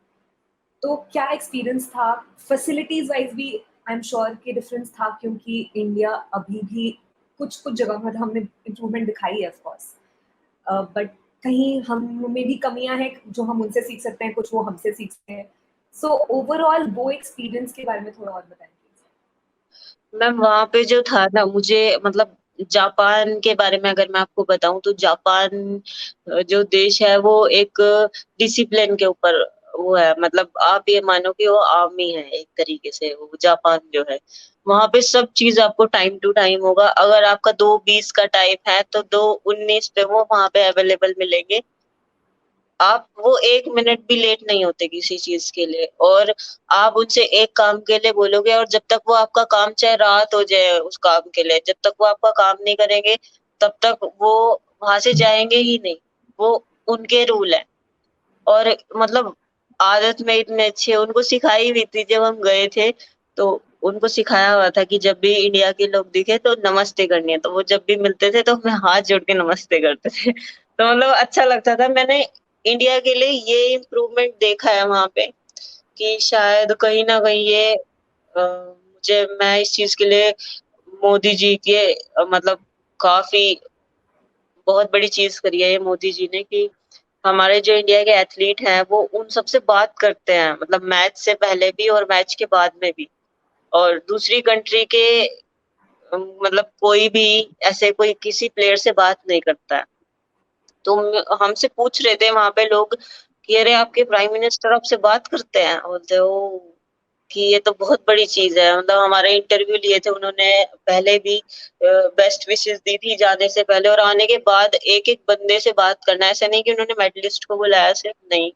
तो क्या एक्सपीरियंस था? फैसिलिटीज़ वाइज़ भी आई एम श्योर कि डिफरेंस था, क्योंकि इंडिया अभी भी कुछ-कुछ जगह मतलब हमने इम्प्रूवमेंट दिखाई है ऑफ कोर्स। बट कहीं हम में भी कमियाँ हैं जो हम उनसे सीख सकते हैं, कुछ वो हमसे सीख सकते हैं। सो ओवरऑल वो एक्सपीरियंस के बारे में थोड़ा और बताएँ प्लीज़? मैम वहाँ पे जो था ना, मुझे मतलब जापान के बारे में अगर मैं आपको बताऊँ तो जापान जो देश है वो एक डिसिप्लिन के ऊपर वो है। मतलब आप ये मानो कि वो आर्मी है एक तरीके से, वो जापान जो है। वहाँ पे सब चीज़ आपको टाइम टू टाइम होगा। अगर आपका 2:20 का टाइम है तो 2:19 पे वो वहाँ पे अवेलेबल मिलेंगे। आप वो 1 मिनट भी लेट नहीं होते किसी चीज़ के लिए, और आप उनसे एक काम के लिए बोलोगे और जब तक वो आपका काम चाहे रात हो जाए उस काम के लिए, जब तक वो आपका काम नहीं करेंगे, तब तक वो वहाँ से जाएँगे ही नहीं। वो उनके रूल हैं। और मतलब आदत में इतने अच्छे उनको सिखाई हुई थी जब हम गए थे, तो उनको सिखाया हुआ था कि जब भी इंडिया के लोग दिखे तो नमस्ते करनी है। तो वो जब भी मिलते थे तो हमें हाथ जोड़ के नमस्ते करते थे। तो मतलब अच्छा लगता था। मैंने इंडिया के लिए ये इम्प्रूवमेंट देखा है वहाँ पे कि शायद कहीं न कहीं ये मुझे मैं इस चीज़ के लिए मोदी जी के मतलब काफ़ी बहुत बड़ी चीज़ करी है ये मोदी जी ने कि हमारे जो इंडिया के एथलीट हैं वो उन सबसे बात करते हैं, मतलब मैच से पहले भी और मैच के बाद में भी। और दूसरी कंट्री के मतलब कोई भी ऐसे कोई किसी प्लेयर से बात नहीं करता है। तो हमसे पूछ रहे थे वहाँ पे लोग कि अरे आपके प्राइम मिनिस्टर आपसे बात करते हैं? बोलते ओह! कि ये तो बहुत बड़ी चीज़ है। मतलब हमारे इंटरव्यू लिए थे उन्होंने, पहले भी बेस्ट विशेस दी थी जाने से पहले और आने के बाद एक-एक बंदे से बात करना। ऐसा नहीं कि उन्होंने मेडलिस्ट को बुलाया सिर्फ, नहीं।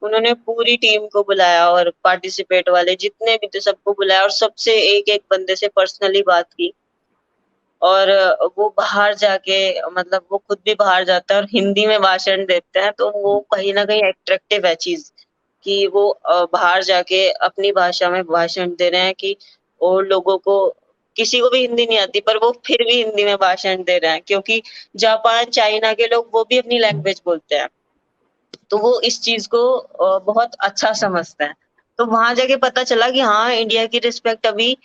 उन्होंने पूरी टीम को बुलाया और पार्टिसिपेट वाले जितने भी थे सबको बुलाया और सबसे एक-एक बंदे से पर्सनली बात की। और वो बाहर जाके मतलब वो खुद भी बाहर जाता है और हिंदी में भाषण देते हैं, तो वो कहीं न कहीं अट्रैक्टिव है चीज़ कि वो बाहर जाके अपनी भाषा में भाषण दे रहे हैं कि और लोगों को किसी को भी हिंदी नहीं आती, पर वो फिर भी हिंदी में भाषण दे रहे हैं, क्योंकि जापान, चाइना के लोग वो भी अपनी लैंग्वेज बोलते हैं। तो वो इस चीज़ को बहुत अच्छा समझते हैं। तो वहाँ जाके पता चला कि हाँ, इंडिया की रिस्पेक्ट अभी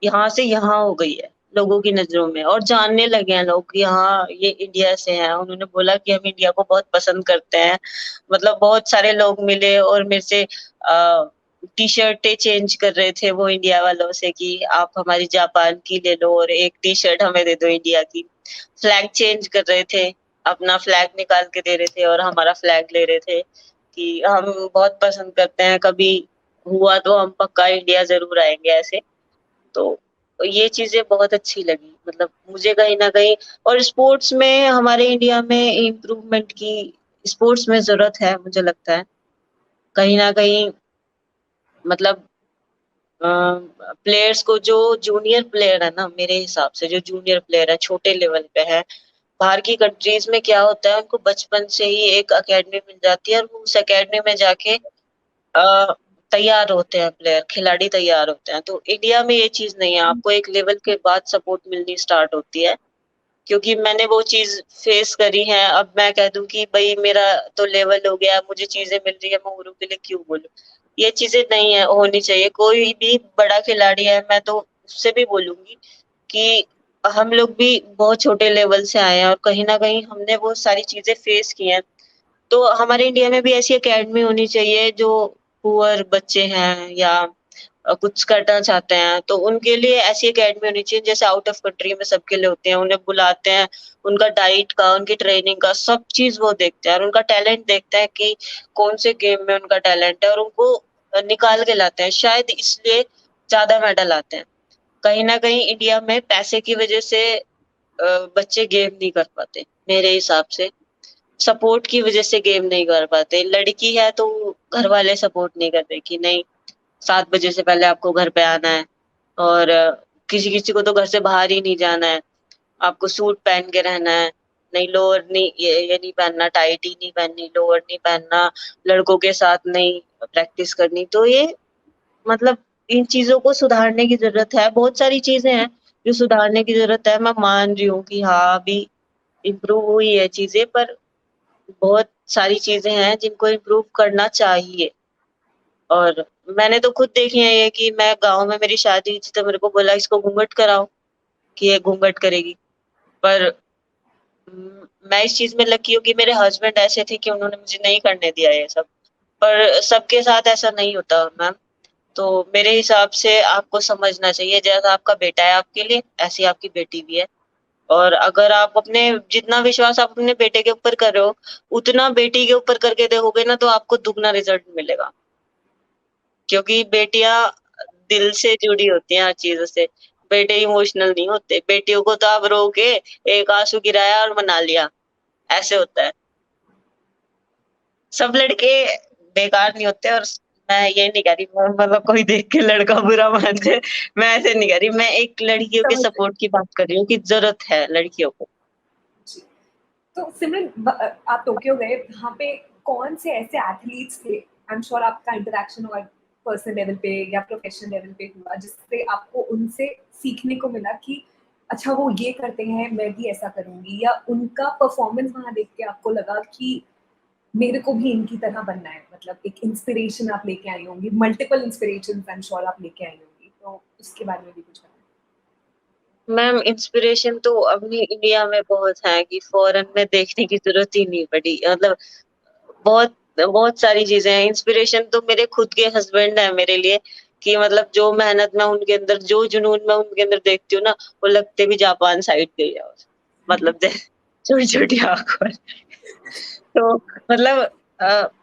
यहाँ से यहाँ हो गई है लोगों की नज़रों में, और जानने लगे हैं लोग कि हाँ, ये इंडिया से हैं। उन्होंने बोला कि हम इंडिया को बहुत पसंद करते हैं। मतलब बहुत सारे लोग मिले और मेरे से टी-शर्टें चेंज कर रहे थे वो इंडिया वालों से कि आप हमारी जापान की ले लो और एक टी-शर्ट हमें दे दो इंडिया की। फ्लैग चेंज कर रहे थे, अपना फ्लैग निकाल के दे रहे थे और हमारा फ्लैग ले रहे थे कि हम बहुत पसंद करते हैं, कभी हुआ तो हम पक्का इंडिया ज़रूर आएँगे ऐसे। तो ये चीज़ें बहुत अच्छी लगी, मतलब मुझे कहीं न कहीं। और स्पोर्ट्स में हमारे इंडिया में इम्प्रूवमेंट की स्पोर्ट्स में ज़रूरत है मुझे लगता है। कहीं न कहीं मतलब प्लेयर्स को, जो जूनियर प्लेयर है ना, मेरे हिसाब से जो जूनियर प्लेयर है छोटे लेवल पे है, बाहर की कंट्रीज में क्या होता है, उनको बचपन से ही एक एकेडमी मिल जाती है और वो उस एकेडमी में जाके अ, तैयार होते हैं, प्लेयर खिलाड़ी तैयार होते हैं। तो इंडिया में ये चीज नहीं है, आपको एक लेवल के बाद सपोर्ट मिलनी स्टार्ट होती है। क्योंकि मैंने वो चीज फेस करी है। अब मैं कह दूं कि भाई मेरा तो लेवल हो गया, मुझे चीजें मिल रही है, मैं औरों के लिए क्यों बोलूं? ये चीजें नहीं है, होनी चाहिए। कोई भी बड़ा खिलाड़ी है, मैं तो उससे भी बोलूंगी कि हम लोग भी बहुत छोटे लेवल से आए हैं और कहीं ना कहीं हमने वो सारी चीजें फेस की हैं। तो हमारे इंडिया में भी ऐसी एकेडमी होनी चाहिए, जो पुअर बच्चे हैं या कुछ करना चाहते हैं, तो उनके लिए ऐसी एकेडमी होनी चाहिए जैसे आउट ऑफ कंट्री में सबके लिए होते हैं। उन्हें बुलाते हैं, उनका डाइट का, उनकी ट्रेनिंग का सब चीज वो देखते हैं और उनका टैलेंट देखते हैं कि कौन से गेम में उनका टैलेंट है, और उनको निकाल के लाते हैं। शायद इसलिए ज्यादा मेडल आते हैं। कहीं ना कहीं इंडिया में पैसे की वजह से बच्चे गेम नहीं कर पाते मेरे हिसाब से। सपोर्ट की वजह से गेम नहीं कर पाते। लड़की है तो घर वाले सपोर्ट नहीं करते कि नहीं, 7 बजे से पहले आपको घर पे आना है, और किसी किसी को तो घर से बाहर ही नहीं जाना है, आपको सूट पहन के रहना है, नहीं लोअर नहीं, ये नहीं पहनना, टाइट ही नहीं पहननी, लोअर नहीं पहनना, लड़कों के साथ नहीं प्रैक्टिस करनी। तो ये मतलब इन चीजों को सुधारने की जरूरत है। बहुत सारी चीजें हैं जो सुधारने की जरूरत है। मैं मान रही हूँ कि हाँ, अभी इम्प्रूव हुई है चीजें, पर बहुत सारी चीजें हैं जिनको इम्प्रूव करना चाहिए। और मैंने तो खुद देखी है ये कि मैं गाँव में मेरी शादी हुई थी तो मेरे को बोला इसको घूंघट कराओ, कि ये घूंघट करेगी। पर मैं इस चीज में लकी हूँ कि मेरे हस्बैंड ऐसे थे कि उन्होंने मुझे नहीं करने दिया ये सब। पर सबके साथ ऐसा नहीं होता मैम। तो मेरे हिसाब से आपको समझना चाहिए, जैसा आपका बेटा है आपके लिए, ऐसी आपकी बेटी भी है। और अगर आप अपने जितना विश्वास आप अपने बेटे के ऊपर कर रहे हो, उतना बेटी के ऊपर करके देखोगे ना, तो आपको दुगना रिजल्ट मिलेगा। क्योंकि बेटियां दिल से जुड़ी होती हैं हर चीजों से। बेटे इमोशनल नहीं होते। बेटियों को तो आप रो के एक आंसू गिराया और मना लिया, ऐसे होता है। सब लड़के बेकार नहीं होते। और मैं ये नहीं कह रही मतलब कोई देख के लड़का बुरा मान जाए, मैं ऐसे नहीं कह रही। मैं एक लड़कियों के समझ रही सपोर्ट की बात कर रही हूँ कि जरूरत है लड़कियों को। हूँ। जी। तो सिमरन, आप टोक्यो गए, वहाँ पे कौन से ऐसे एथलीट्स थे, आई एम श्योर आपका इंटरेक्शन और पर्सनल लेवल पे या प्रोफेशनल लेवल पे हुआ, जिससे आपको उनसे सीखने को मिला कि अच्छा वो ये करते हैं, मैं भी ऐसा करूंगी, या उनका परफॉर्मेंस वहां देख के आपको लगा कि मेरे को भी इनकी तरह बनना है? मतलब एक इंस्पिरेशन आप लेके आई होंगी, multiple inspiration I am sure आप लेके आई होंगी, तो उसके बारे में भी कुछ बताएं। मैम इंस्पिरेशन तो अपनी इंडिया में बहुत है कि फॉरेन में देखने की जरूरत ही नहीं पड़ी। मतलब बहुत बहुत सारी चीजें हैं। इंस्पिरेशन तो मेरे खुद के हस्बैंड है मेरे लिए, कि मतलब जो मेहनत मैं उनके अंदर, जो जुनून मैं उनके अंदर देखती हूँ ना, वो लगते भी जापान साइड के ही है। मतलब छोटी छोटी आंखों वाले। तो मतलब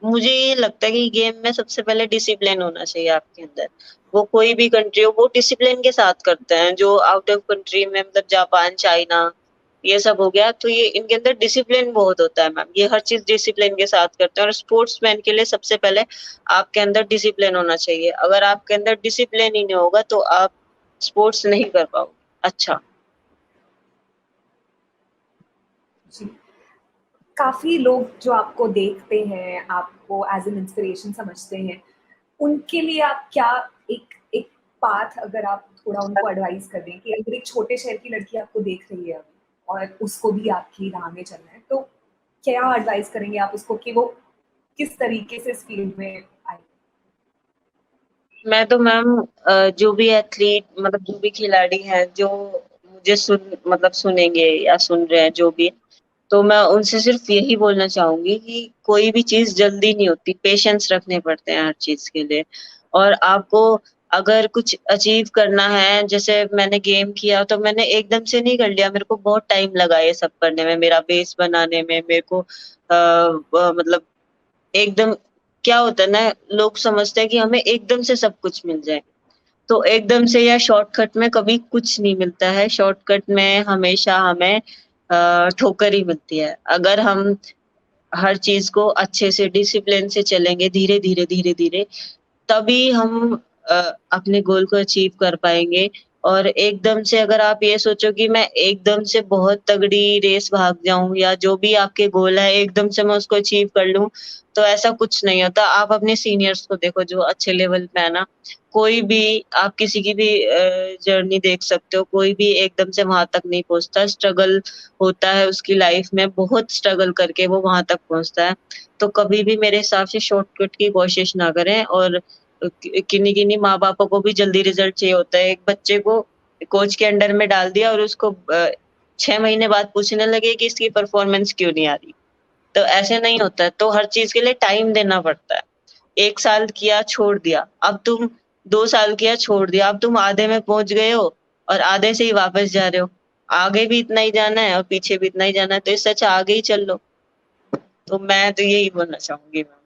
मुझे ये लगता है कि गेम में सबसे पहले डिसिप्लिन होना चाहिए आपके अंदर। वो कोई भी कंट्री हो, वो डिसिप्लिन के साथ करते हैं। जो आउट ऑफ कंट्री में, मतलब जापान, चाइना, ये सब हो गया, तो ये इनके अंदर डिसिप्लिन बहुत होता है मैम। ये हर चीज डिसिप्लिन के साथ करते हैं। और स्पोर्ट्समैन के लिए सबसे पहले आपके अंदर डिसिप्लिन होना चाहिए। अगर आपके अंदर डिसिप्लिन ही नहीं होगा तो आप स्पोर्ट्स नहीं कर पाओगे। अच्छा। जी। काफ़ी लोग जो आपको देखते हैं, आपको एज़ एन इंस्पिरेशन समझते हैं, उनके लिए आप क्या एक एक पाथ, अगर आप थोड़ा उनको एडवाइस कर दें कि अगर एक छोटे शहर की लड़की आपको देख रही है अभी और उसको भी आपकी राह में चलना है, तो क्या एडवाइस करेंगे आप उसको कि वो किस तरीके से इस फील्ड में आए? मैं तो मैम जो भी एथलीट, मतलब जो भी खिलाड़ी हैं, जो मुझे मतलब सुनेंगे या सुन रहे हैं जो भी, तो मैं उनसे सिर्फ यही बोलना चाहूंगी कि कोई भी चीज जल्दी नहीं होती, पेशेंस रखने पड़ते हैं हर चीज के लिए। और आपको अगर कुछ अचीव करना है, जैसे मैंने गेम किया तो मैंने एकदम से नहीं कर लिया, मेरे को बहुत टाइम लगा ये सब करने में, मेरा बेस बनाने में। मेरे को मतलब एकदम, क्या होता है ना, लोग समझते हैं कि हमें एकदम से सब कुछ मिल जाए। तो एकदम से या शॉर्टकट में कभी कुछ नहीं मिलता है। शॉर्टकट में हमेशा हमें ठोकर ही मिलती है। अगर हम हर चीज को अच्छे से डिसिप्लिन से चलेंगे, धीरे धीरे धीरे धीरे, तभी हम अपने गोल को अचीव कर पाएँगे। और एकदम से अगर आप ये सोचो कि मैं एकदम से बहुत तगड़ी रेस भाग जाऊँ या जो भी आपके गोल है एकदम से मैं उसको अचीव कर लूँ, तो ऐसा कुछ नहीं होता। आप अपने सीनियर्स को देखो जो अच्छे लेवल पे है ना, कोई भी आप किसी की भी जर्नी देख सकते हो, कोई भी एकदम से वहाँ तक नहीं पहुँचता, स्ट्रगल होता है उसकी लाइफ में, बहुत स्ट्रगल करके वो वहाँ तक पहुँचता है। तो कभी भी मेरे हिसाब से शॉर्टकट की कोशिश ना करें और किन्हीं-किन्हीं माँ-बापों को भी जल्दी रिज़ल्ट चाहिए होता है। एक बच्चे को कोच के अंडर में डाल दिया और उसको 6 महीने बाद पूछने लगे कि इसकी परफ़ॉर्मेंस क्यों नहीं आ रही? तो ऐसे नहीं होता है, तो हर चीज़ के लिए टाइम देना पड़ता है। 1 साल किया, छोड़ दिया, अब तुम 2 साल किया, छोड़ दिया, अब तुम आधे में पहुँच गए हो और आधे से ही वापस जा रहे हो। आगे भी इतना ही जाना है और पीछे भी इतना ही जाना है, तो इससे अच्छा आगे ही चल लो। तो मैं तो यही बोलना चाहूँगी मैम।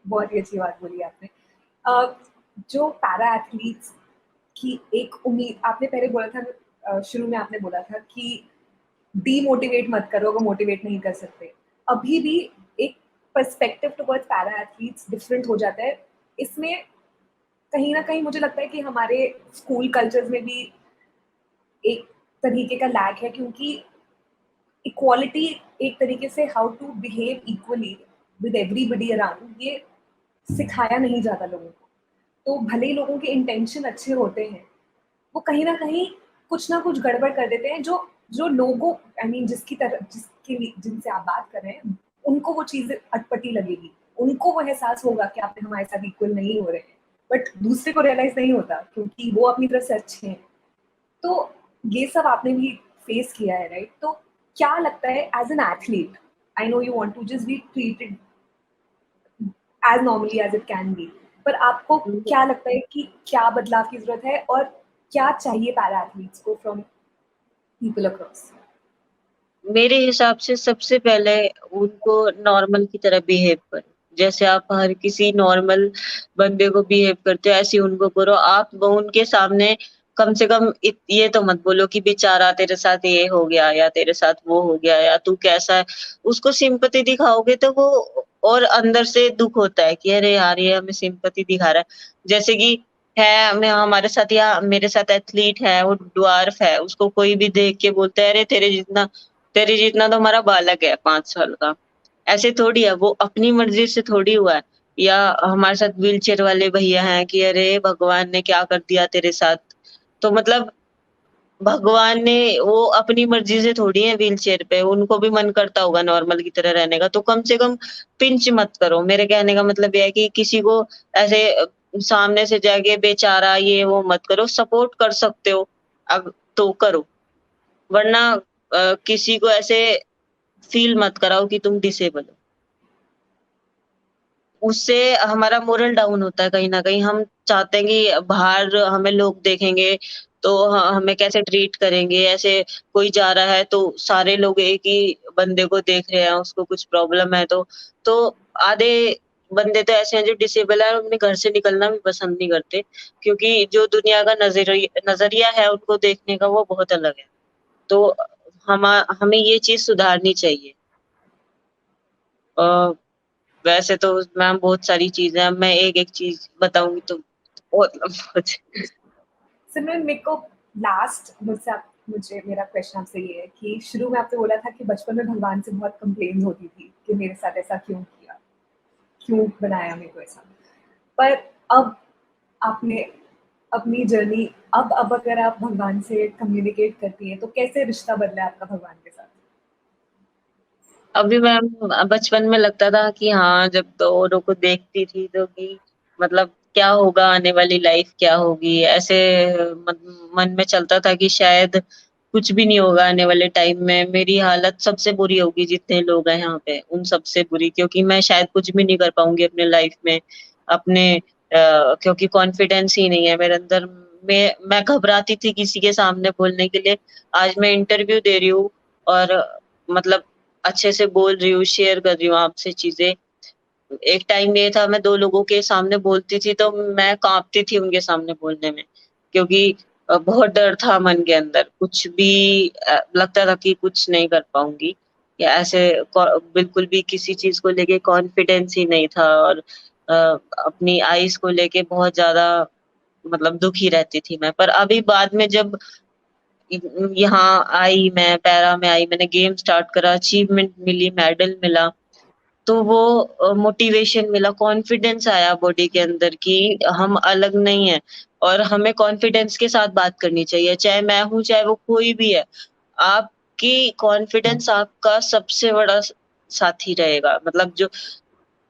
बहुत ही अच्छी बात बोली आपने। अ, जो पैरा एथलीट्स की एक उम्मीद आपने पहले बोला था, शुरू में आपने बोला था कि डीमोटिवेट मत करो अगर मोटिवेट नहीं कर सकते। अभी भी एक perspective towards para athletes different हो जाता है। इसमें कहीं न कहीं मुझे लगता है कि हमारे स्कूल कल्चर्स में भी एक तरीके का लैक है, क्योंकि इक्वालिटी एक तरीके से how to behave equally with everybody around, ये सिखाया नहीं जाता लोगों को। तो भले ही लोगों के इंटेंशन अच्छे होते हैं, वो कहीं न कहीं कुछ ना कुछ गड़बड़ कर देते हैं, जो जो लोगों आई मीन जिसकी तरह जिसके लिए जिनसे आप बात कर रहे हैं, उनको वो चीज़ें अटपटी लगेगी। उनको वो एहसास होगा कि आप हमारे साथ इक्वल नहीं हो रहे हैं, बट दूसरे को रियलाइज़ नहीं होता क्योंकि वो अपनी तरफ से अच्छे हैं। तो ये सब आपने भी फेस किया है, राइट? तो क्या लगता है as an athlete, I know you want to just be treated as normally as it can be, पर आपको क्या लगता है कि क्या बदलाव की ज़रूरत है और क्या चाहिए पैरा एथलीट्स को फ्रॉम पीपल अक्रॉस? मेरे हिसाब से सबसे पहले उनको नॉर्मल की तरह बिहेव करो। जैसे आप हर किसी नॉर्मल बंदे को बिहेव करते हो, ऐसे ही उनको करो। आप वो उनके सामने कम से कम ये तो मत बोलो कि बेचारा तेरे साथ ये हो गया या तेरे साथ वो हो गया या तू कैसा है। उसको सिम्पैथी दिखाओगे तो वो और अंदर से दुःख होता है कि अरे यार! ये हमें सिम्पैथी दिखा रहा है। जैसे कि है मैं हमारे साथ या मेरे साथ एथलीट है, वो ड्वार्फ है, उसको कोई भी देख के बोलता है, "अरे! तेरे जितना तो हमारा बालक है 5 साल का।" ऐसे थोड़ी है, वो अपनी मर्ज़ी से थोड़ी हुआ है। या हमारे साथ व्हीलचेयर वाले भैया हैं कि अरे भगवान ने क्या कर दिया तेरे साथ। तो मतलब भगवान ने वो अपनी मर्ज़ी से थोड़ी है व्हीलचेयर पे, उनको भी मन करता होगा नॉर्मल की तरह रहने का, तो कम से कम पिंच मत करो। मेरे कहने का मतलब ये है कि किसी को ऐसे सामने से जाके बेचारा ये वो मत करो, सपोर्ट कर सकते हो तो करो। वरना किसी को ऐसे फ़ील मत कराओ कि तुम डिसेबल हो। उससे हमारा मोरल डाउन होता है कहीं न कहीं। हम चाहते हैं कि बाहर हमें लोग देखेंगे तो हमें कैसे ट्रीट करेंगे, ऐसे कोई जा रहा है तो सारे लोग एक ही बंदे को देख रहे हैं, उसको कुछ प्रॉब्लम है तो। तो आधे बंदे तो ऐसे हैं जो डिसेबल है और अपने घर से निकलना भी पसंद नहीं करते, क्योंकि जो दुनिया का नज़रिया है उनको देखने का वो बहुत अलग है। तो हमें ये चीज़ सुधारनी चाहिए। अ, वैसे तो मैम बहुत सारी चीज़ें हैं, मैं एक-एक चीज़ बताऊँगी तो बहुत लंबा हो जाए। सिमरन, मेरे को लास्ट मुझे मेरा क्वेश्चन आपसे ये है कि शुरू में आपने बोला था कि बचपन में भगवान से बहुत कंप्लेंट होती थी कि मेरे साथ ऐसा क्यों किया? क्यों बनाया मेरे को ऐसा? पर अब आपने अपनी जर्नी, अब अगर आप भगवान से कम्युनिकेट करती हैं, तो कैसे रिश्ता बदला है आपका भगवान के साथ? अभी मैम बचपन में लगता था कि हाँ, जब तो औरों को देखती थी तो कि मतलब क्या होगा, आने वाली लाइफ़ क्या होगी? ऐसे मन में चलता था कि शायद कुछ भी नहीं होगा आने वाले टाइम में, मेरी हालत सबसे बुरी होगी जितने लोग हैं यहाँ पे, उन सबसे बुरी, क्योंकि मैं शायद कुछ भी नहीं कर पाऊँगी अपने लाइफ़ में। अपने क्योंकि कॉन्फिडेंस ही नहीं है मेरे अंदर। मैं घबराती थी किसी के सामने बोलने के लिए। आज मैं इंटरव्यू दे रही हूँ और मतलब अच्छे से बोल रही हूँ, शेयर कर रही हूँ आपसे चीज़ें। एक टाइम ये था मैं 2 लोगों के सामने बोलती थी तो मैं काँपती थी उनके सामने बोलने में, क्योंकि बहुत डर था मन के अंदर। कुछ भी लगता था कि कुछ नहीं कर पाऊँगी या ऐसे बिल्कुल भी किसी चीज़ को लेके कॉन्फिडेंस ही नहीं था और अपनी आईज़ को लेके बहुत ज़्यादा मतलब दुखी रहती थी मैं। पर अभी बाद में जब यहाँ आई मैं, पैरा में आई, मैंने गेम स्टार्ट करा, अचीवमेंट मिली, मेडल मिला, तो वो मोटिवेशन मिला, कॉन्फिडेंस आया बॉडी के अंदर कि हम अलग नहीं हैं और हमें कॉन्फिडेंस के साथ बात करनी चाहिए, चाहे मैं हूँ, चाहे वो कोई भी है। आपकी कॉन्फिडेंस आपका सबसे बड़ा साथी रहेगा। मतलब जो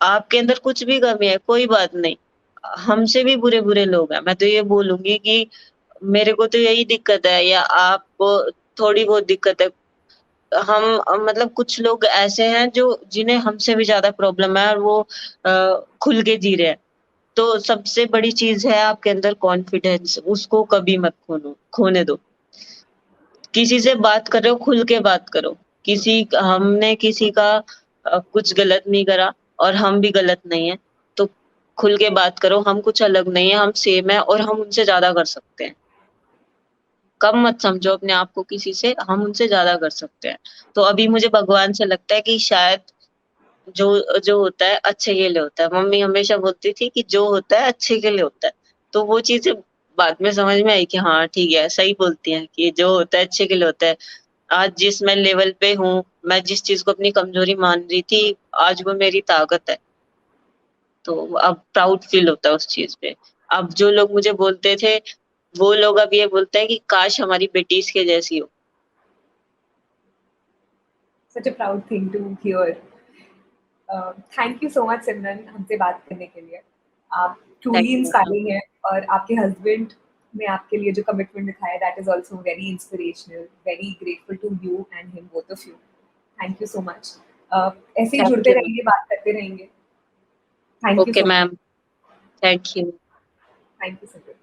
आपके अंदर कुछ भी कमी है, कोई बात नहीं, हमसे भी बुरे-बुरे लोग हैं। मैं तो ये बोलूँगी कि मेरे को तो यही दिक्कत है या आपको थोड़ी बहुत दिक्कत है। हम मतलब कुछ लोग ऐसे हैं जो जिन्हें हमसे भी ज़्यादा प्रॉब्लम है और वो खुल के जी रहे हैं। तो सबसे बड़ी चीज़ है आपके अंदर कॉन्फिडेंस, उसको कभी मत खोने दो। किसी से बात कर रहे हो, खुल के बात करो। हमने किसी का कुछ गलत नहीं करा और हम भी गलत नहीं हैं, तो खुल के बात करो, हम कुछ अलग नहीं है, हम सेम है और हम उनसे ज़्यादा कर सकते हैं। कम मत समझो अपने आप को किसी से, हम उनसे ज़्यादा कर सकते हैं। तो अभी मुझे भगवान से लगता है कि शायद जो जो होता है अच्छे के लिए होता है। मम्मी हमेशा बोलती थी कि जो होता है अच्छे के लिए होता है। तो वो चीज़ें बाद में समझ में आई कि हाँ, ठीक है, सही बोलती हैं कि जो होता है अच्छे के लिए होता है। आज जिस मैं लेवल पे हूँ, मैं जिस चीज़ को अपनी कमज़ोरी मान रही थी, आज वो मेरी ताकत है। तो अब प्राउड फ़ील होता है उस चीज़ पे। अब जो लोग मुझे बोलते थे, वो लोग अब ये बोलते हैं कि काश हमारी बेटी इसके जैसी हो। Such a proud thing to hear. Thank you so much Simran हमसे बात करने के लिए। आप thank truly you ma'am. Inspiring हैं और आपके हस्बैंड ने आपके लिए जो कमिटमेंट दिखाया that is also very inspirational, very grateful to you and him both of you. Thank you so much. ऐसे ही थैंक जुड़ते यू मैम। रहेंगे, बात करते रहेंगे। Thank you okay so much. Ma'am, thank you. Thank you so much.